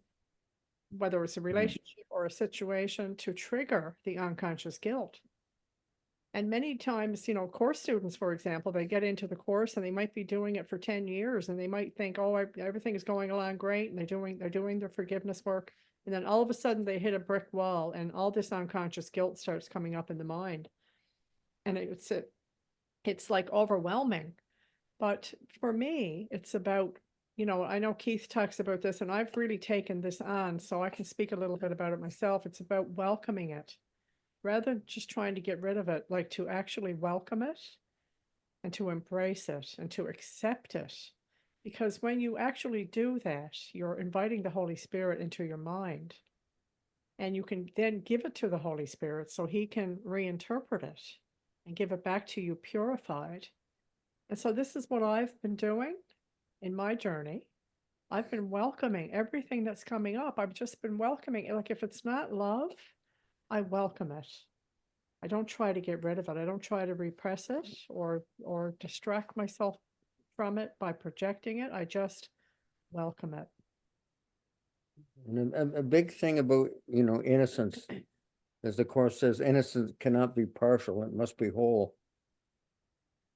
whether it's a relationship or a situation, to trigger the unconscious guilt. And many times, course students, for example, they get into the course and they might be doing it for 10 years, and they might think, oh, everything is going along great, and they're doing their forgiveness work. And then all of a sudden they hit a brick wall, and all this unconscious guilt starts coming up in the mind. And it's like overwhelming. But for me, it's about, I know Keith talks about this, and I've really taken this on, so I can speak a little bit about it myself. It's about welcoming it. Rather than just trying to get rid of it, like to actually welcome it and to embrace it and to accept it. Because when you actually do that, you're inviting the Holy Spirit into your mind. And you can then give it to the Holy Spirit so he can reinterpret it and give it back to you purified. And so this is what I've been doing in my journey. I've been welcoming everything that's coming up. I've just been welcoming it. Like, if it's not love, I welcome it. I don't try to get rid of it. I don't try to repress it or distract myself from it by projecting it. I just welcome it. And a big thing about, innocence, as the course says, innocence cannot be partial, it must be whole.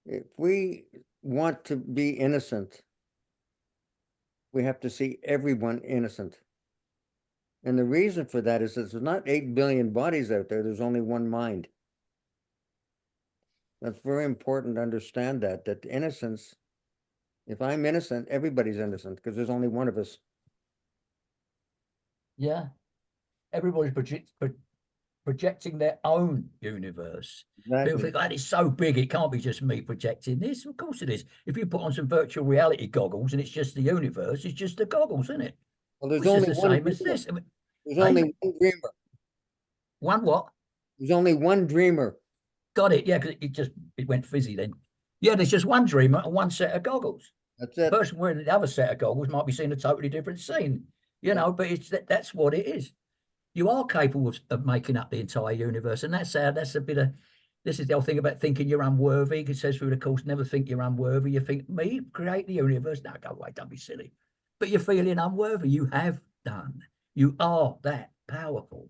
If we want to be innocent, we have to see everyone innocent. And the reason for that is that there's not 8 billion bodies out there, there's only one mind. That's very important to understand that innocence, if I'm innocent, everybody's innocent, because there's only one of us. Yeah, everybody's projecting their own universe. People Exactly. think, that is so big, it can't be just me projecting this. Of course it is. If you put on some virtual reality goggles and it's just the universe, it's just the goggles, isn't it? Well, there's Which is only the one same as dreamer. this. I mean, There's only one dreamer. one what? There's only one dreamer. Got it. Yeah, because it went fizzy then. Yeah, there's just one dreamer and one set of goggles. That's The it. person wearing the other set of goggles might be seeing a totally different scene, but that's what it is. You are capable of making up the entire universe, and that's a bit of, this is the whole thing about thinking you're unworthy. It says through the course, never think you're unworthy. You think, me create the universe? No, go away, don't be silly. But you're feeling unworthy. You have done. You are that powerful.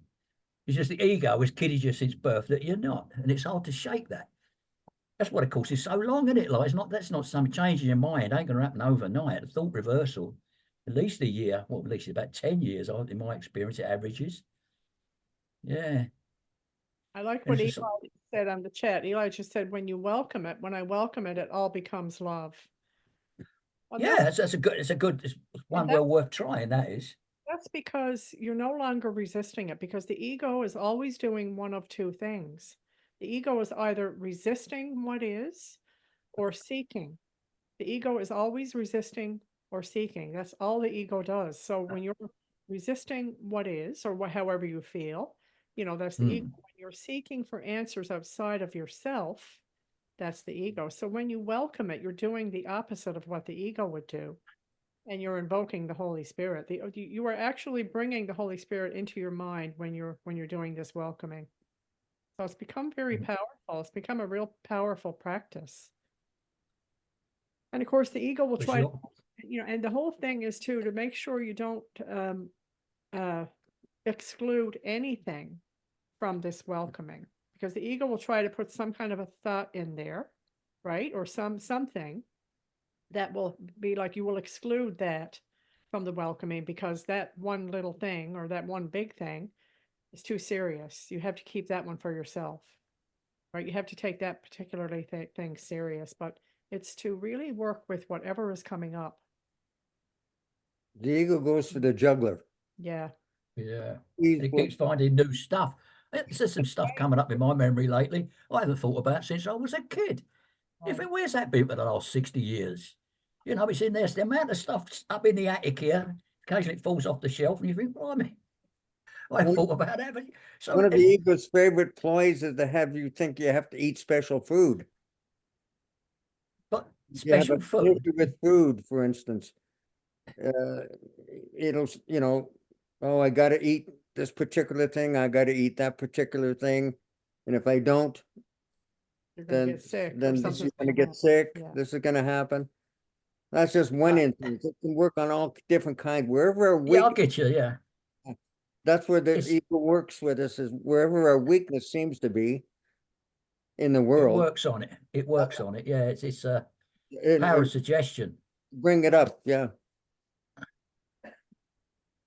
It's just the ego has kidded you since birth that you're not, and it's hard to shake that. That's why the course is so long, isn't it? Like, that's not some change in your mind. It ain't going to happen overnight. A thought reversal, at least a year, well, at least about 10 years, in my experience, it averages. Yeah. I like And what it's Eli said on the chat. Eli just said, when you welcome it, when I welcome it, it all becomes love. Well, yeah, it's one well worth trying, that is. That's because you're no longer resisting it, because the ego is always doing one of two things. The ego is either resisting what is or seeking. The ego is always resisting or seeking. That's all the ego does. So when you're resisting what is, or however you feel, that's the ego. When you're seeking for answers outside of yourself, that's the ego. So when you welcome it, you're doing the opposite of what the ego would do. And you're invoking the Holy Spirit. You are actually bringing the Holy Spirit into your mind when you're doing this welcoming. So it's become very powerful. It's become a real powerful practice. And of course, the ego will try, and the whole thing is to make sure you don't exclude anything from this welcoming, because the ego will try to put some kind of a thought in there, right? Or something that will be like, you will exclude that from the welcoming because that one little thing or that one big thing is too serious. You have to keep that one for yourself, right? You have to take that particularly thing serious, but it's to really work with whatever is coming up. The ego goes for the juggler. Yeah. Yeah. It keeps finding new stuff. There's some stuff coming up in my memory lately I haven't thought about since I was a kid. If it, where's that been for the last 60 years? You know, it's in there. It's the amount of stuff up in the attic here. Occasionally it falls off the shelf and you think, blimey, I One- thought about that. So One of the ego's favorite ploys is to have you think you have to eat special food. but You have special a food. issue with food, for instance. It'll, you know, oh, I got to eat this particular thing. I got to eat that particular thing. And if I don't, You're gonna then, get sick or then this something's is going to gonna get sick. Yeah. This is going to happen. That's just one instance. It can work on all different kinds. Wherever our Yeah, I'll weakness, get you. Yeah. that's where the It's- ego works with us, is wherever our weakness seems to be in the It world. works on it. It works on it. Yeah. It's a It- power of it- suggestion. bring it up. Yeah.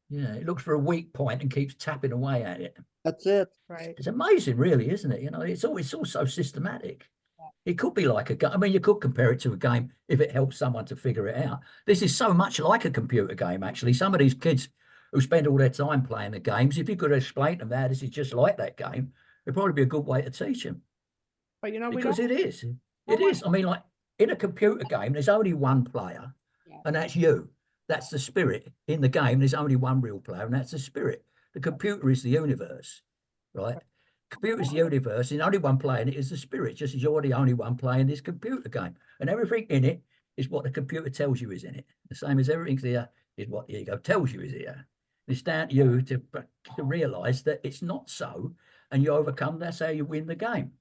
Yeah. It looks for a weak point and keeps tapping away at it. That's it. Right. It's amazing, really, isn't it? You know, it's all so systematic. It could be like a game. I mean, you could compare it to a game if it helps someone to figure it out. This is so much like a computer game, actually. Some of these kids who spend all their time playing the games, if you could explain to them how this is just like that game, it'd probably be a good way to teach them. But you know, we Because don't. it is. It is. I mean, like in a computer game, there's only one player, and that's you. That's the spirit. In the game, there's only one real player, and that's the spirit. The computer is the universe, right? Computer is the universe, and only one playing it is the spirit, just as you're the only one playing this computer game. And everything in it is what the computer tells you is in it. The same as everything here is what the ego tells you is here. It's down to you to realize that it's not so, and you overcome. That's how you win the game.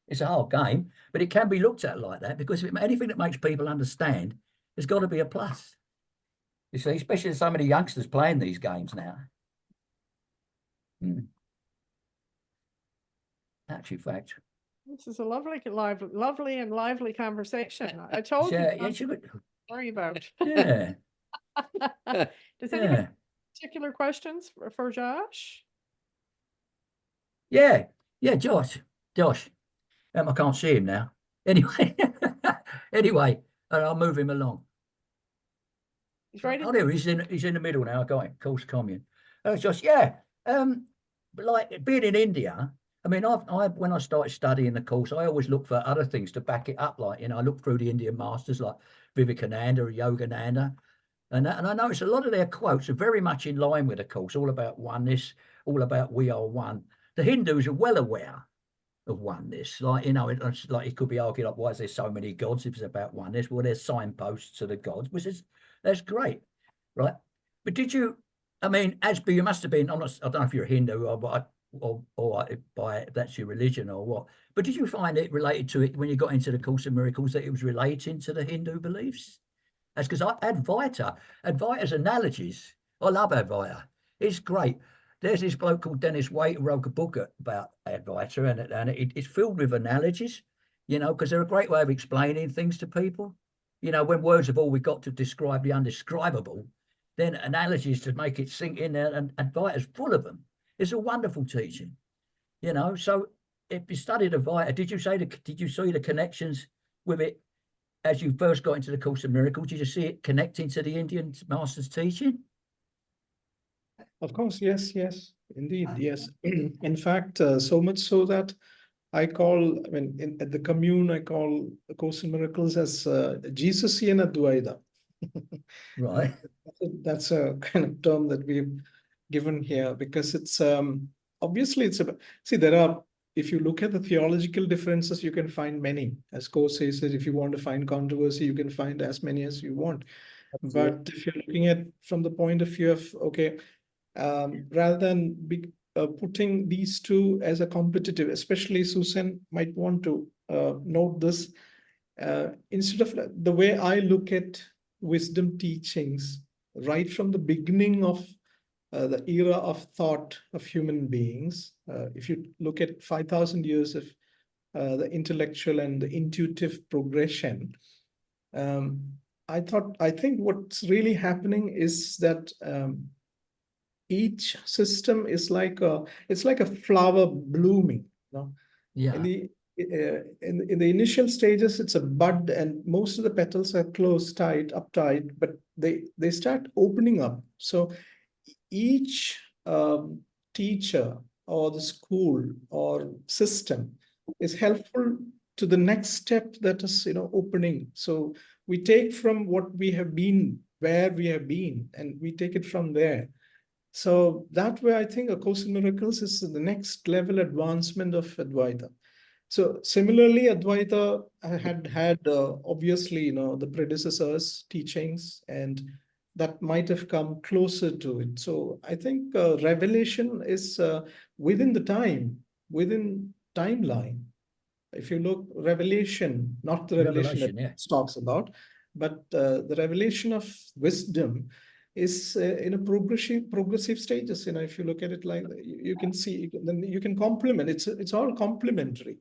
It's a hard game, but it can be looked at like that, because if anything that makes people understand, there's got to be a plus. You see, especially some of the youngsters playing these games now. Actually, fact. This is a lovely and lively conversation. I told Yeah, you. yeah, Not she to would. worry about. Yeah, Does anyone yeah, have particular questions for Josh? yeah, yeah. Josh. I can't see him now. Anyway, anyway, I'll move him along. He's right. Oh, there he's in the middle now. I got him. Course commune. Josh, yeah. But like being in India, I mean, I when I started studying the course, I always look for other things to back it up. Like, you know, I look through the Indian masters like Vivekananda or Yogananda, and I noticed a lot of their quotes are very much in line with the course, all about oneness, all about we are one. The Hindus are well aware of oneness. Like, you know, it's like it could be argued like, why is there so many gods if it's about oneness? Well, there's signposts to the gods, which is that's great, right? But did you? I mean, you must have been. I don't know if you're a Hindu or what, or by that's your religion or what. But did you find it related to it when you got into the Course of Miracles, that it was relating to the Hindu beliefs? That's because Advaita's analogies. I love Advaita. It's great. There's this bloke called Dennis Waite who wrote a book about Advaita, and it's filled with analogies, you know, because they're a great way of explaining things to people. You know, when words have all we got to describe the undescribable, then analogies to make it sink in there, and Advaita's full of them. It's a wonderful teaching, you know. So if you studied Advaita, did you see the connections with it as you first got into the Course of Miracles? Did you see it connecting to the Indian master's teaching? Of course, yes, indeed, yes. In fact, so much so that I mean, at the commune, I call the Course in Miracles as Jesusian Advaita. Right. That's a kind of term that we've given here, because it's obviously it's about, see, if you look at the theological differences, you can find many. As Course says that if you want to find controversy, you can find as many as you want. But if you're looking at from the point of view of, okay, rather than putting these two as a competitive, especially Susan might want to note this, instead of the way I look at wisdom teachings right from the beginning of the era of thought of human beings. If you look at 5,000 years of the intellectual and the intuitive progression, I think what's really happening is that each system is it's like a flower blooming, you know? Yeah. In the initial stages, it's a bud, and most of the petals are closed uptight, but they start opening up. So each teacher or the school or system is helpful to the next step that is, opening. So we take from what we have been, where we have been, and we take it from there. So that way, I think A Course in Miracles is the next level advancement of Advaita. So similarly, Advaita had obviously, the predecessors' teachings, and that might have come closer to it. So I think revelation is within the within timeline. If you look, revelation, not the revelation that Revelation, yeah. talks about, but the revelation of wisdom is in a progressive stages. If you look at it like you can see, then you can complement. It's all complementary.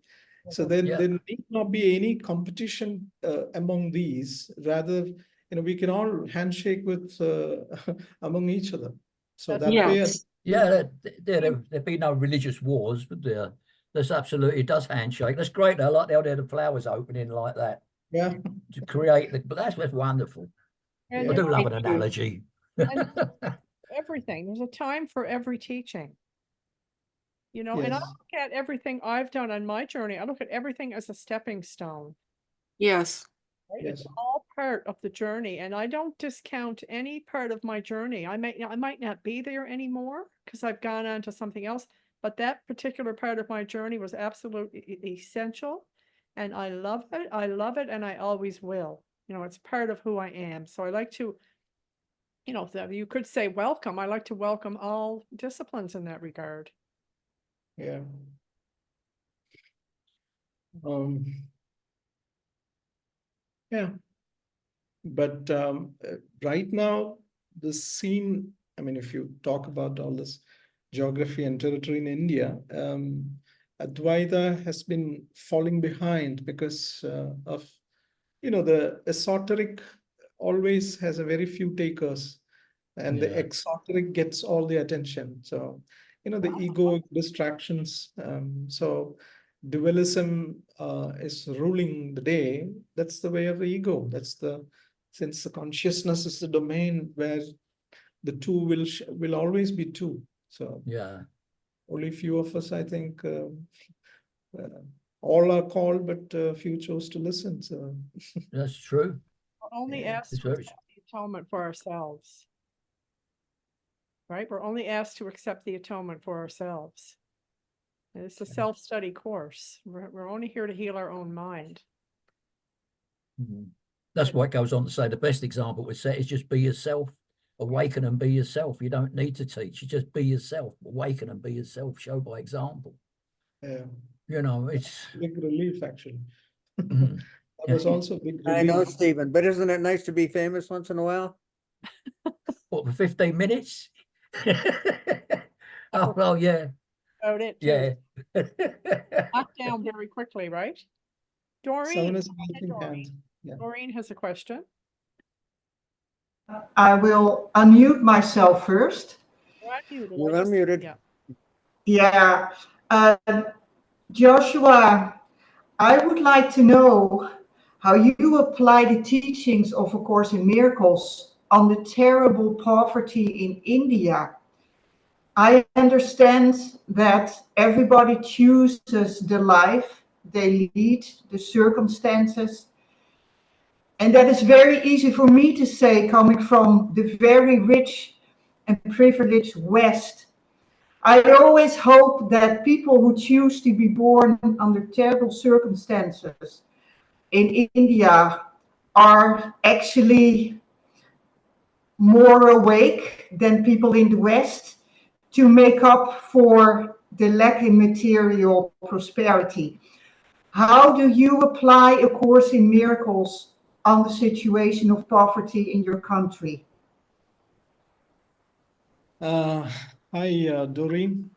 So then Yeah. there need not be any competition among these. Rather, we can all handshake with among each other. So that way, Yes. Yeah, there'd be no religious wars, but there's absolutely, it does handshake. That's great. I like how the flowers opening like that yeah, to create but that's wonderful. And I Yeah. do love an Me too. analogy. everything. There's a time for every teaching. And I Yes. look at everything I've done on my journey. I look at everything as a stepping stone. Yes. Right? Yes. It's all part of the journey, and I don't discount any part of my journey. I might not be there anymore because I've gone on to something else, but that particular part of my journey was absolutely essential, and I love it. I love it, and I always will. It's part of who I am. So I like to, you could say welcome. I like to welcome all disciplines in that regard. Yeah. Yeah. But right now, the scene, if you talk about all this geography and territory in India, Advaita has been falling behind because of, the esoteric always has a very few takers, and the Yeah. exoteric gets all the attention. So, the ego distractions. So dualism is ruling the day. That's the way of the ego. Since the consciousness is the domain where the two will always be two. So Yeah. only few of us, I think, all are called, but few chose to listen. So That's true. We're only Yeah, asked it's to very- accept the atonement for ourselves. Right? We're only asked to accept the atonement for ourselves. And it's a self-study course. We're only here to heal our own mind. That's what goes on to say the best example we set is just be yourself, awaken and be yourself. You don't need to teach, you just be yourself, awaken and be yourself, show by example. yeah. It's Big relief, actually. Mhm. That was also a big I know, relief. Stephen, but isn't it nice to be famous once in a while? What, for 15 minutes? Oh, well, yeah, About it too. yeah. Knocked down very quickly, right? Someone Doreen. is go ahead, raising Doreen. hand. Yeah. Doreen has a question. I will unmute myself first. You're unmuted. You're unmuted. Yeah. Yeah. Joshua, I would like to know how you apply the teachings of A Course in Miracles on the terrible poverty in India. I understand that everybody chooses the life they lead, the circumstances. And that is very easy for me to say, coming from the very rich and privileged West. I always hope that people who choose to be born under terrible circumstances in India are actually more awake than people in the West to make up for the lack in material prosperity. How do you apply A Course in Miracles on the situation of poverty in your country? Hi, Doreen.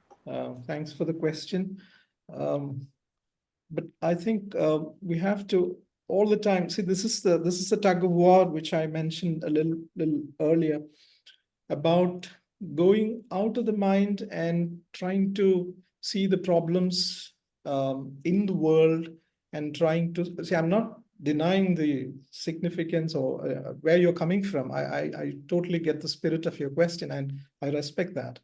Thanks for the question. But I think we have to all the time see this is the tug of war which I mentioned a little earlier about going out of the mind and trying to see the problems in the world and trying to see. I'm not denying the significance or where you're coming from. I totally get the spirit of your question and I respect that.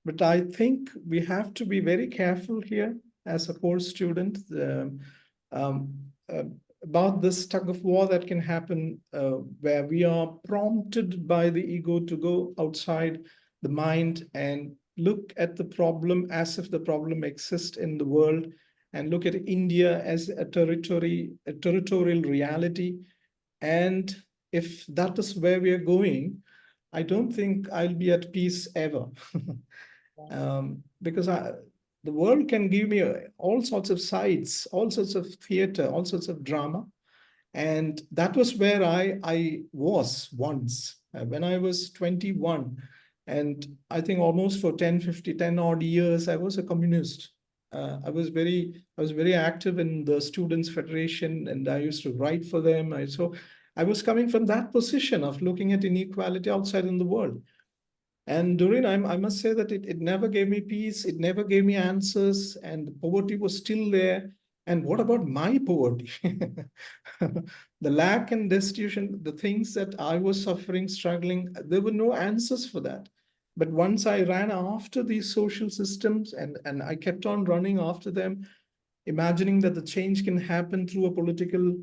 But I think we have to be very careful here as a course student um, uh, about this tug of war that can happen where we are prompted by the ego to go outside the mind and look at the problem as if the problem exists in the world, and look at India as a territorial reality. And if that is where we are going, I don't think I'll be at peace ever. Because the world can give me all sorts of sides, all sorts of theater, all sorts of drama. And that was where I was once when I was 21. And I think almost for 10 odd years, I was a communist. I was very active in the Students' Federation, and I used to write for them. So I was coming from that position of looking at inequality outside in the world. And Doreen, I must say that it never gave me peace. It never gave me answers, and poverty was still there. And what about my poverty? The lack and destitution, the things that I was suffering, struggling, there were no answers for that. But once I ran after these social systems, and I kept on running after them, imagining that the change can happen through a political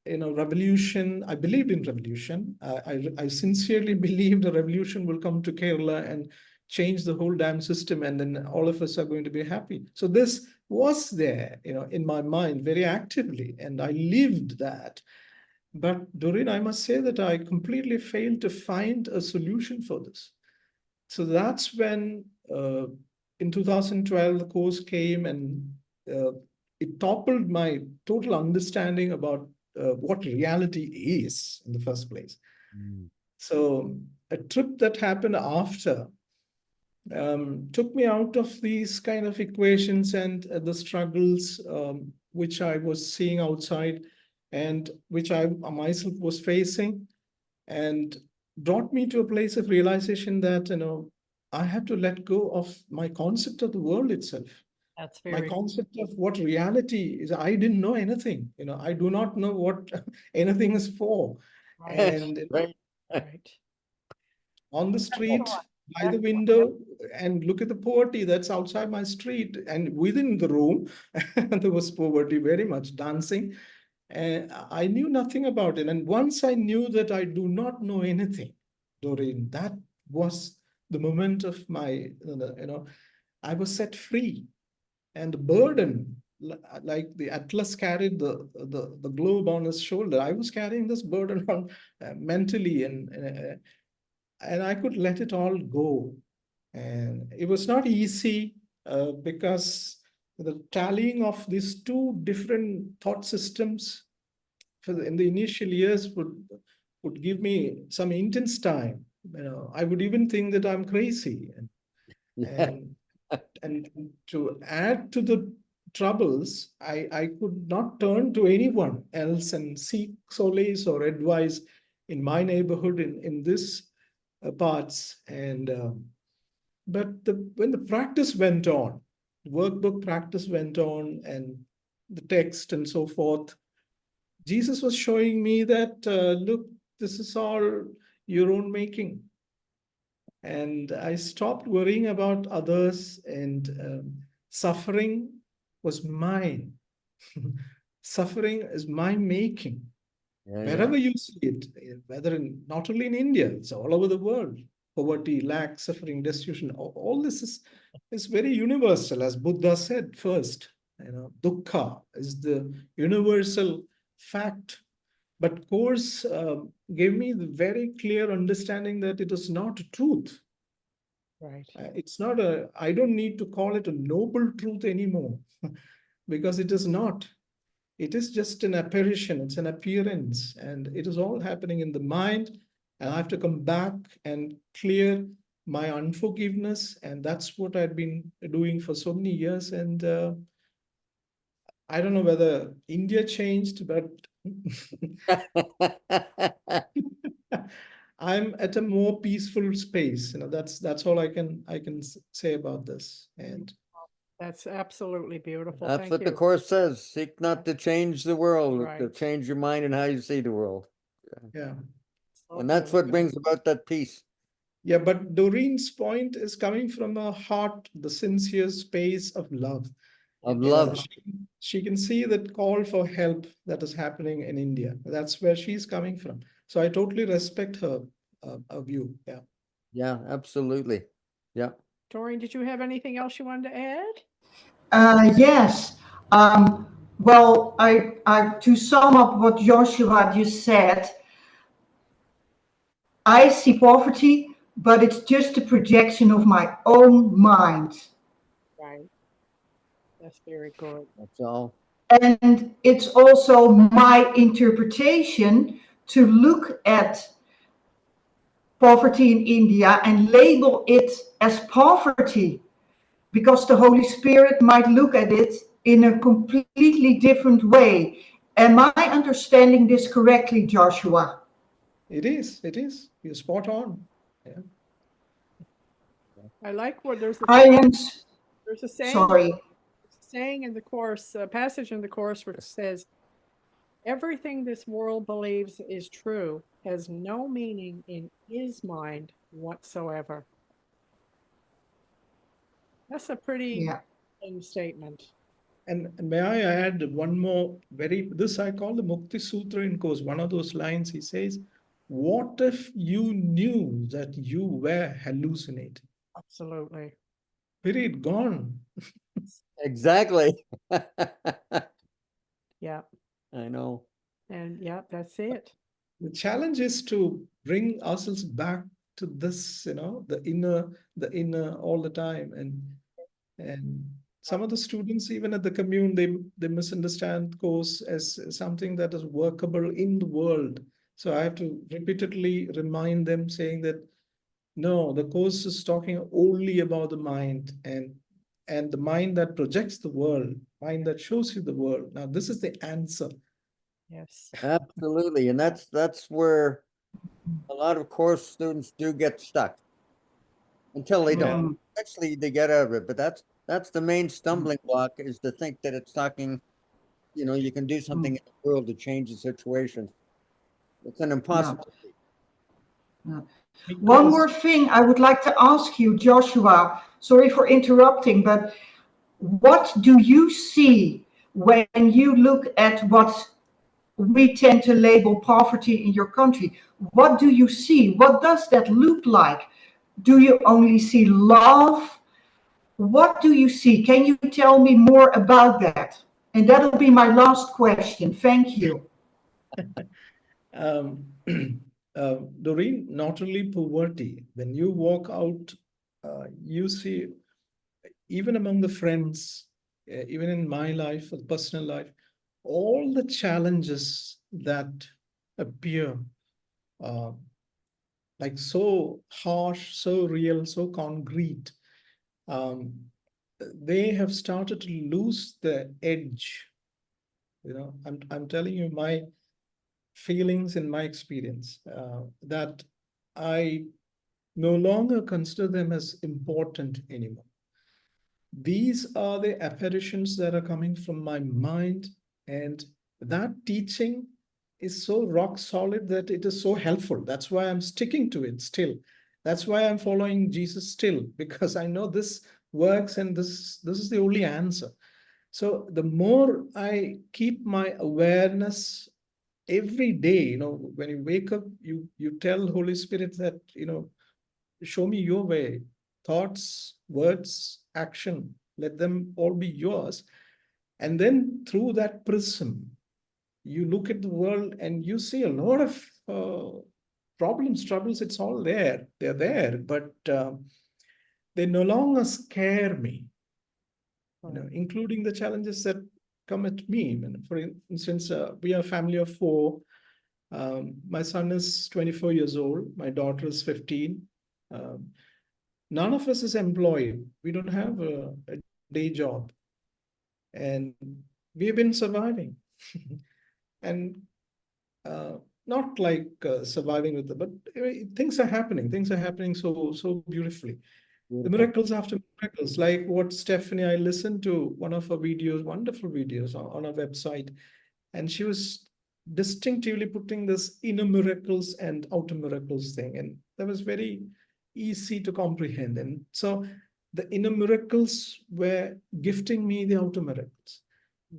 revolution. I believed in revolution. I sincerely believed a revolution will come to Kerala and change the whole damn system, and then all of us are going to be happy. So this was there, in my mind very actively, and I lived that. But Doreen, I must say that I completely failed to find a solution for this. So that's when in 2012 the course came, and it toppled my total understanding about what reality is in the first place. So a trip that happened after took me out of these kind of equations and the struggles which I was seeing outside, and which I myself was facing, and brought me to a place of realization that I have to let go of my concept of the world itself. That's My very concept of what reality is. I didn't know anything. I do not know what anything is for. right. And Right. Right. on the street, Excellent. by the window, and look at the poverty that's outside my street, and within the room there was poverty very much dancing, and I knew nothing about it. And once I knew that I do not know anything, Doreen, that was the moment of my I was set free. And the burden, like the Atlas carried the globe on his shoulder, I was carrying this burden on mentally, and I could let it all go. And it was not easy because the tallying of these two different thought systems in the initial years would give me some intense time. I would even think that I'm crazy, and and to add to the troubles, I could not turn to anyone else and seek solace or advice in my neighborhood in this parts. And but when the practice went on, workbook practice went on, and the text and so forth, Jesus was showing me that look, this is all your own making. And I stopped worrying about others, and suffering was mine. Suffering is my making. Yeah, Wherever you see it, whether not only in India, it's all over the world. Poverty, lack, suffering, destitution, all this is very universal, as Buddha said first. Dukkha is the universal fact. But Course gave me the very clear understanding that it is not truth. Right. It's not I don't need to call it a noble truth anymore because it is not. It is just an apparition, it's an appearance, and it is all happening in the mind. And I have to come back and clear my unforgiveness. And that's what I've been doing for so many years. And I don't know whether India changed, but I'm at a more peaceful space. That's all I can say about this. And That's absolutely beautiful. That's Thank what the you. Course says. Seek not to change the world, but to Right. change your mind and how you see the world. yeah, And that's what brings about that peace. Yeah, but Doreen's point is coming from a heart, the sincere space of love. Of You know, love. she can see that call for help that is happening in India. That's where she's coming from. So I totally respect her view. Yeah. Yeah, absolutely. Yeah. Doreen, did you have anything else you wanted to add? Yes. Well, to sum up what Joshua just said, I see poverty, but it's just a projection of my own mind. Right. That's very good. That's all. And it's also my interpretation to look at poverty in India and label it as poverty, because the Holy Spirit might look at it in a completely different way. Am I understanding this correctly, Joshua? It is. You're spot on. Yeah. I like what there's I am a sorry. saying in the course, a passage in the course which says, everything this world believes is true has no meaning in his mind whatsoever. That's a pretty Yeah. statement. And may I add one more this I call the Mukti Sutra in course. One of those lines he says, what if you knew that you were hallucinating? Absolutely. Period, gone. Exactly. Yeah. I know. And yeah, that's it. The challenge is to bring ourselves back to this, the inner all the time. And some of the students, even at the commune, they misunderstand course as something that is workable in the world. So I have to repeatedly remind them, saying that no, the course is talking only about the mind and the mind that projects the world, mind that shows you the world. Now, this is the answer. Yes. Absolutely. And that's where a lot of course students do get stuck until they don't. Mm. Eventually they get out of it. But that's the main stumbling block, is to think that it's talking, you can do something in the world to change the situation. It's an impossibility. One Because more thing I would like to ask you, Joshua. Sorry for interrupting, but what do you see when you look at what we tend to label poverty in your country? What do you see? What does that look like? Do you only see love? What do you see? Can you tell me more about that? And that'll be my last question. Thank you. um, Doreen, not only poverty, when you walk out, you see, even among the friends, even in my life, personal life, all the challenges that appear uh, like so harsh, so real, so concrete, um, they have started to lose the edge. I'm telling you my feelings and my experience, that I no longer consider them as important anymore. These are the apparitions that are coming from my mind, and that teaching is so rock solid that it is so helpful. That's why I'm sticking to it still. That's why I'm following Jesus still, because I know this works and this is the only answer. So the more I keep my awareness every day, when you wake up, you tell Holy Spirit that, show me your way, thoughts, words, action, let them all be yours. And then through that prism, you look at the world and you see a lot of problems, troubles. It's all there. They're there, but they no longer scare me, including the challenges that come at me. For instance, we are a family of four. My son is 24 years old. My daughter is 15. None of us is employed. We don't have a day job. And we've been surviving. And not like surviving with it, but things are happening. Things are happening so beautifully. The miracles after miracles, like what Stephanie, I listened to one of her videos, wonderful videos on our website, and she was distinctively putting this inner miracles and outer miracles thing. And that was very easy to comprehend. And so the inner miracles were gifting me the outer miracles.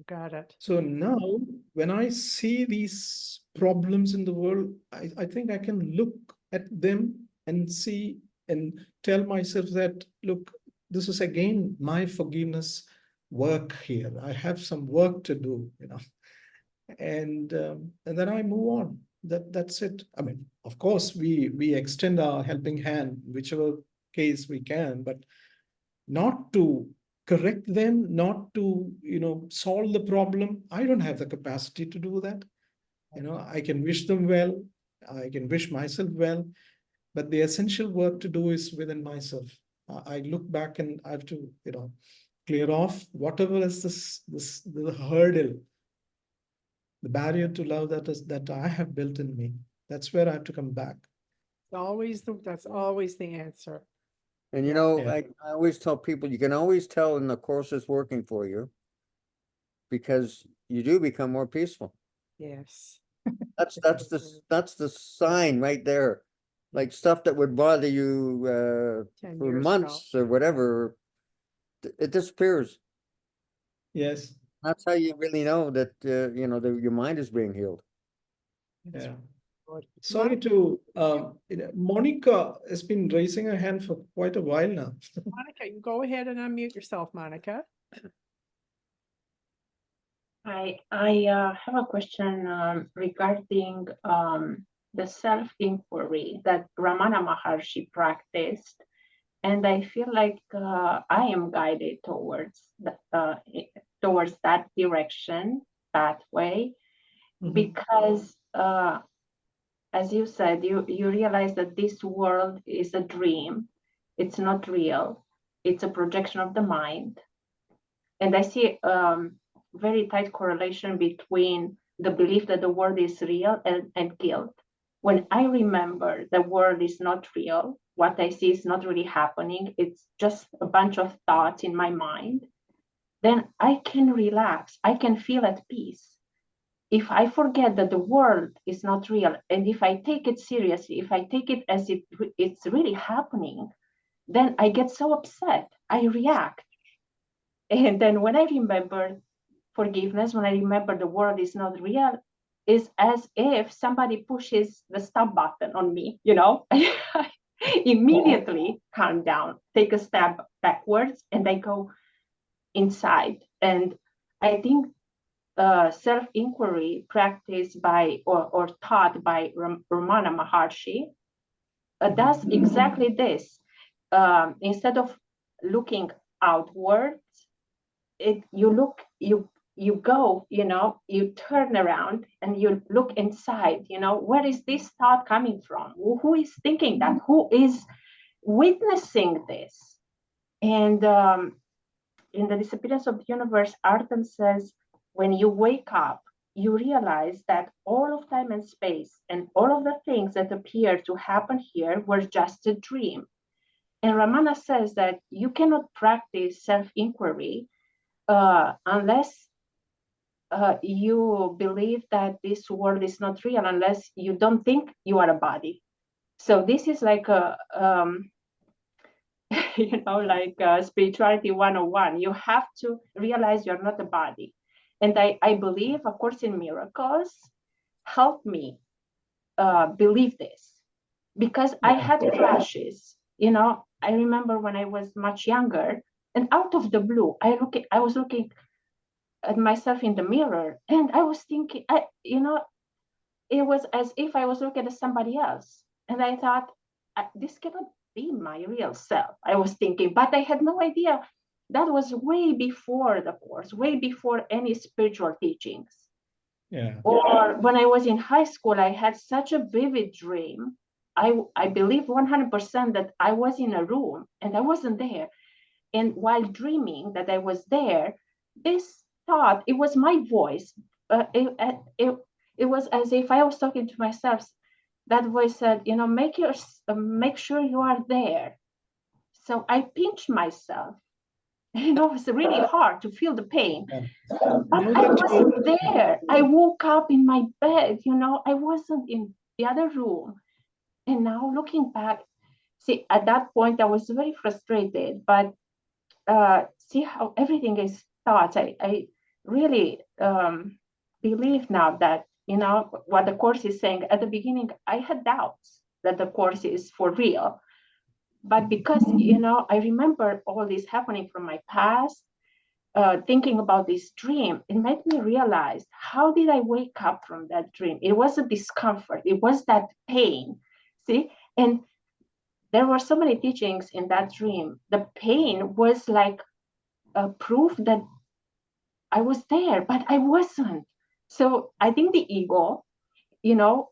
Got it. So now, when I see these problems in the world, I think I can look at them and see and tell myself that, look, this is again my forgiveness work here. I have some work to do, and then I move on. That's it. I mean, of course, we extend our helping hand, whichever case we can, but not to correct them, not to solve the problem. I don't have the capacity to do that. I can wish them well, I can wish myself well, but the essential work to do is within myself. I look back and I have to clear off whatever is the hurdle, the barrier to love that I have built in me. That's where I have to come back. That's always the answer. And Yeah. I always tell people, you can always tell when the course is working for you, because you do become more peaceful. Yes. That's the sign right there. Like stuff that would bother you 10 for years ago. months or whatever, it disappears. Yes. That's how you really know that that your mind is being healed. Yeah. Good. Sorry to Monica has been raising her hand for quite a while now. Monica, you go ahead and unmute yourself, Monica. I have a question regarding the self-inquiry that Ramana Maharshi practiced, and I feel like I am guided towards that direction, pathway, because as you said, you realize that this world is a dream. It's not real. It's a projection of the mind. And I see very tight correlation between the belief that the world is real and guilt. When I remember the world is not real, what I see is not really happening, it's just a bunch of thoughts in my mind, then I can relax. I can feel at peace. If I forget that the world is not real, and if I take it seriously, if I take it as it's really happening, then I get so upset. I react. And then when I remember forgiveness, when I remember the world is not real, it's as if somebody pushes the stop button on me, I immediately calm down, take a step backwards, and I go inside. And I think self-inquiry practiced by or taught by Ramana Maharshi does exactly this. Instead of looking outwards, you go, you turn around and you look inside, where is this thought coming from? Who is thinking that? Who is witnessing this? And in the Disappearance of the Universe, Artem says, when you wake up, you realize that all of time and space and all of the things that appear to happen here were just a dream. And Ramana says that you cannot practice self-inquiry unless you believe that this world is not real, unless you don't think you are a body. So this is like a, spirituality 101. You have to realize you're not a body. And I believe A Course in Miracles helped me believe this, because I had flashes. I remember when I was much younger, and out of the blue, I was looking at myself in the mirror, and I was thinking, it was as if I was looking at somebody else, and I thought, this cannot be my real self. I was thinking, but I had no idea. That was way before the course, way before any spiritual teachings. Yeah. Or when I was in high school, I had such a vivid dream. I believe 100% that I was in a room and I wasn't there. And while dreaming that I was there, this thought, it was my voice. It was as if I was talking to myself. That voice said, make sure you are there. So I pinched myself. It was really hard to feel the pain. Yeah. But I wasn't there. I woke up in my bed, I wasn't in the other room. And now looking back, see, at that point, I was very frustrated, but see how everything is taught. I really believe now that, you know, what the course is saying. At the beginning, I had doubts that the course is for real. But because, you know, I remember all this happening from my past, thinking about this dream, it made me realize, how did I wake up from that dream? It was a discomfort. It was that pain. See? And there were so many teachings in that dream. The pain was like a proof that I was there, but I wasn't. So I think the ego, you know,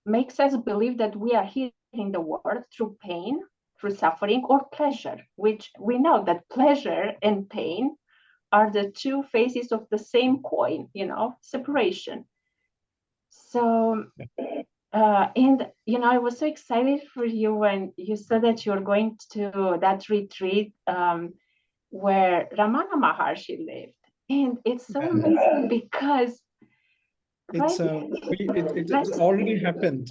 makes us believe that we are here in the world through pain, through suffering, or pleasure, which we know that pleasure and pain are the two faces of the same coin, you know, separation. So, and, you know, I was so excited for you when you said that you're going to that retreat where Ramana Maharshi lived. And it's so amazing because It's it's already happened.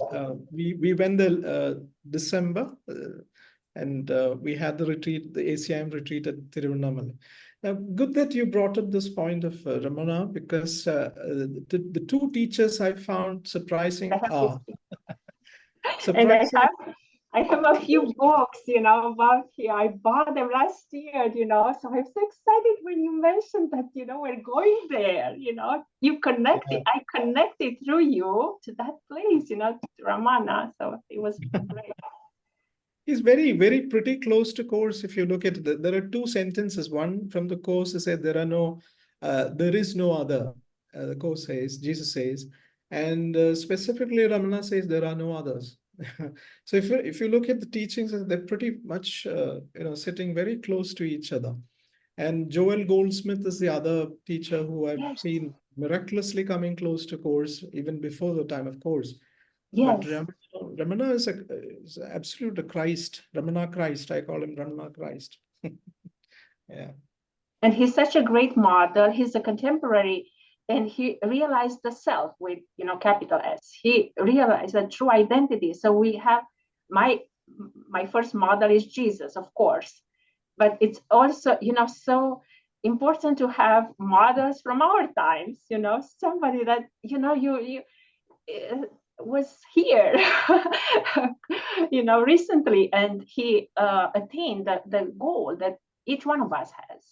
We went the December, and we had the retreat, the ACIM retreat at Tiruvannamalai. Now, good that you brought up this point of Ramana, because the two teachers I found surprising are and surprising. I have a few books, you know, about here. I bought them last year, you know, so I'm so excited when you mentioned that, you know, we're going there, you know, you connected, I connected through you to that place, you know, to Ramana. So it was great. He's very, very pretty close to course. If you look at it, there are two sentences. One from the course is that there is no other. The course says, Jesus says, and specifically Ramana says there are no others. So if you look at the teachings, they're pretty much sitting very close to each other. And Joel Goldsmith is the other teacher who I've seen miraculously coming close to course even before the time of course. Yes. But Ramana is absolute a Christ, Ramana Christ. I call him Ramana Christ. Yeah. And he's such a great model. He's a contemporary, and he realized the self with, you know, capital S. He realized the true identity. So we have my first model is Jesus, of course, but it's also, you know, so important to have models from our times. You know, somebody that, you know, you was here, you know, recently, and he attained the goal that each one of us has.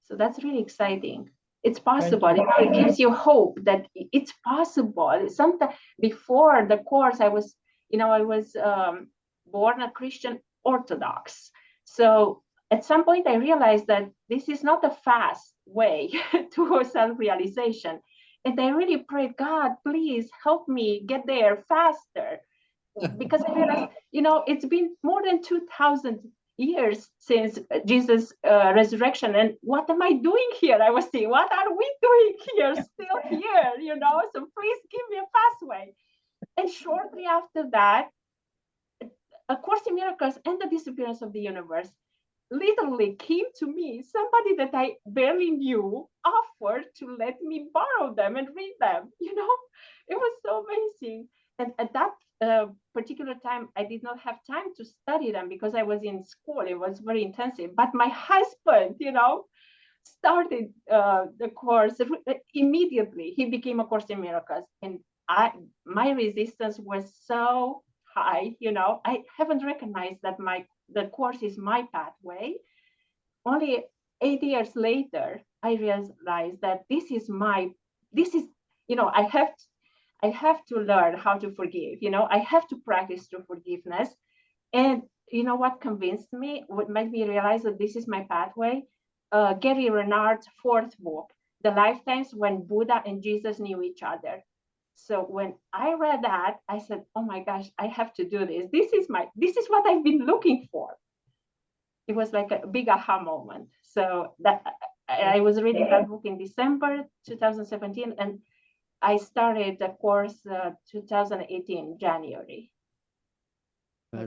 So that's really exciting. It's possible. It gives you hope that it's possible. Sometimes before the course, I was born a Christian Orthodox. So at some point, I realized that this is not a fast way to self-realization. And I really prayed, God, please help me get there faster. Because I realized, you know, it's been more than 2,000 years since Jesus' resurrection. And what am I doing here? I was saying, what are we doing here? Still here, you know? So please give me a pathway. And shortly after that, A Course in Miracles and the Disappearance of the Universe literally came to me. Somebody that I barely knew offered to let me borrow them and read them. You know, it was so amazing. And at that particular time, I did not have time to study them because I was in school. It was very intensive. But my husband, you know, started the course immediately. He became A Course in Miracles, and my resistance was so high. You know, I haven't recognized that the course is my pathway. Only 8 years later, I realized that you know, I have to learn how to forgive. You know, I have to practice true forgiveness. And you know what convinced me, what made me realize that this is my pathway? Gary Renard's fourth book, The Lifetimes When Buddha and Jesus Knew Each Other. So when I read that, I said, oh my gosh, I have to do this. This is what I've been looking for. It was like a big aha moment. So that I was reading that book in December 2017, and I started the course 2018 January. I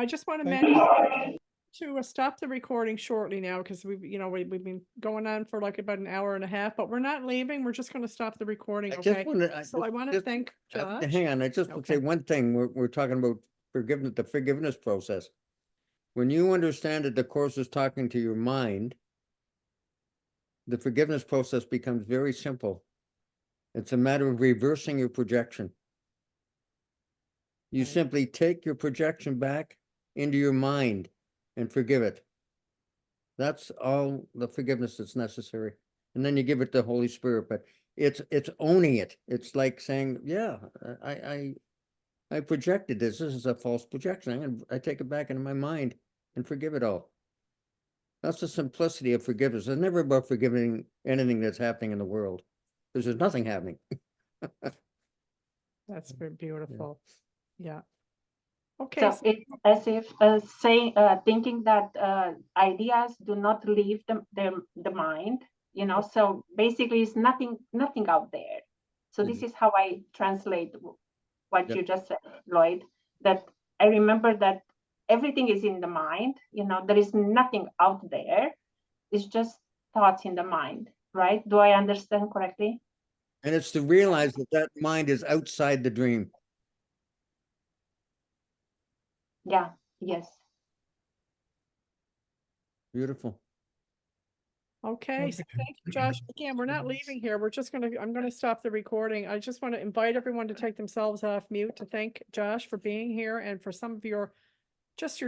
just want to mention to stop the recording shortly now because we've been going on for like about an hour and a half, but we're not leaving. We're just going to stop the recording. I Okay. just wanted, So I want to just- thank Josh. hang on, I just want to say Okay. one thing. We're talking about forgiveness, the forgiveness process. When you understand that the Course is talking to your mind, the forgiveness process becomes very simple. It's a matter of reversing your projection. You Right. simply take your projection back into your mind and forgive it. That's all the forgiveness that's necessary. And then you give it to the Holy Spirit, but it's owning it. It's like saying, yeah, I projected this. This is a false projection. I take it back into my mind and forgive it all. That's the simplicity of forgiveness. It's never about forgiving anything that's happening in the world, because there's nothing happening. That's very beautiful. Yeah. Okay. So it's as if thinking that ideas do not leave the mind, so basically it's nothing out there. So this is how I translate what Yep. you just said, Lloyd, that I remember that everything is in the mind, there is nothing out there. It's just thoughts in the mind, right? Do I understand correctly? And it's to realize that that mind is outside the dream. Yeah, yes. Beautiful. Okay, so thank you, Josh. Again, we're not leaving here. I'm gonna stop the recording. I just want to invite everyone to take themselves off mute to thank Josh for being here and for some of your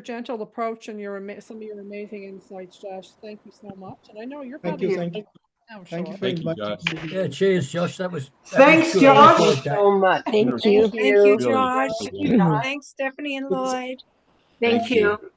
gentle approach and some of your amazing insights, Josh. Thank you so much. And I know you're Thank probably. you, thank you. Now, Thank you Sean. for Thank you, inviting me. Yeah, cheers, Josh. That was Thanks, good. Josh. I enjoyed that. So much. Thank Thank you. you. Thank you, Really Josh. appreciate it. Thanks, Stephanie and Lloyd. Thank Thank you. you.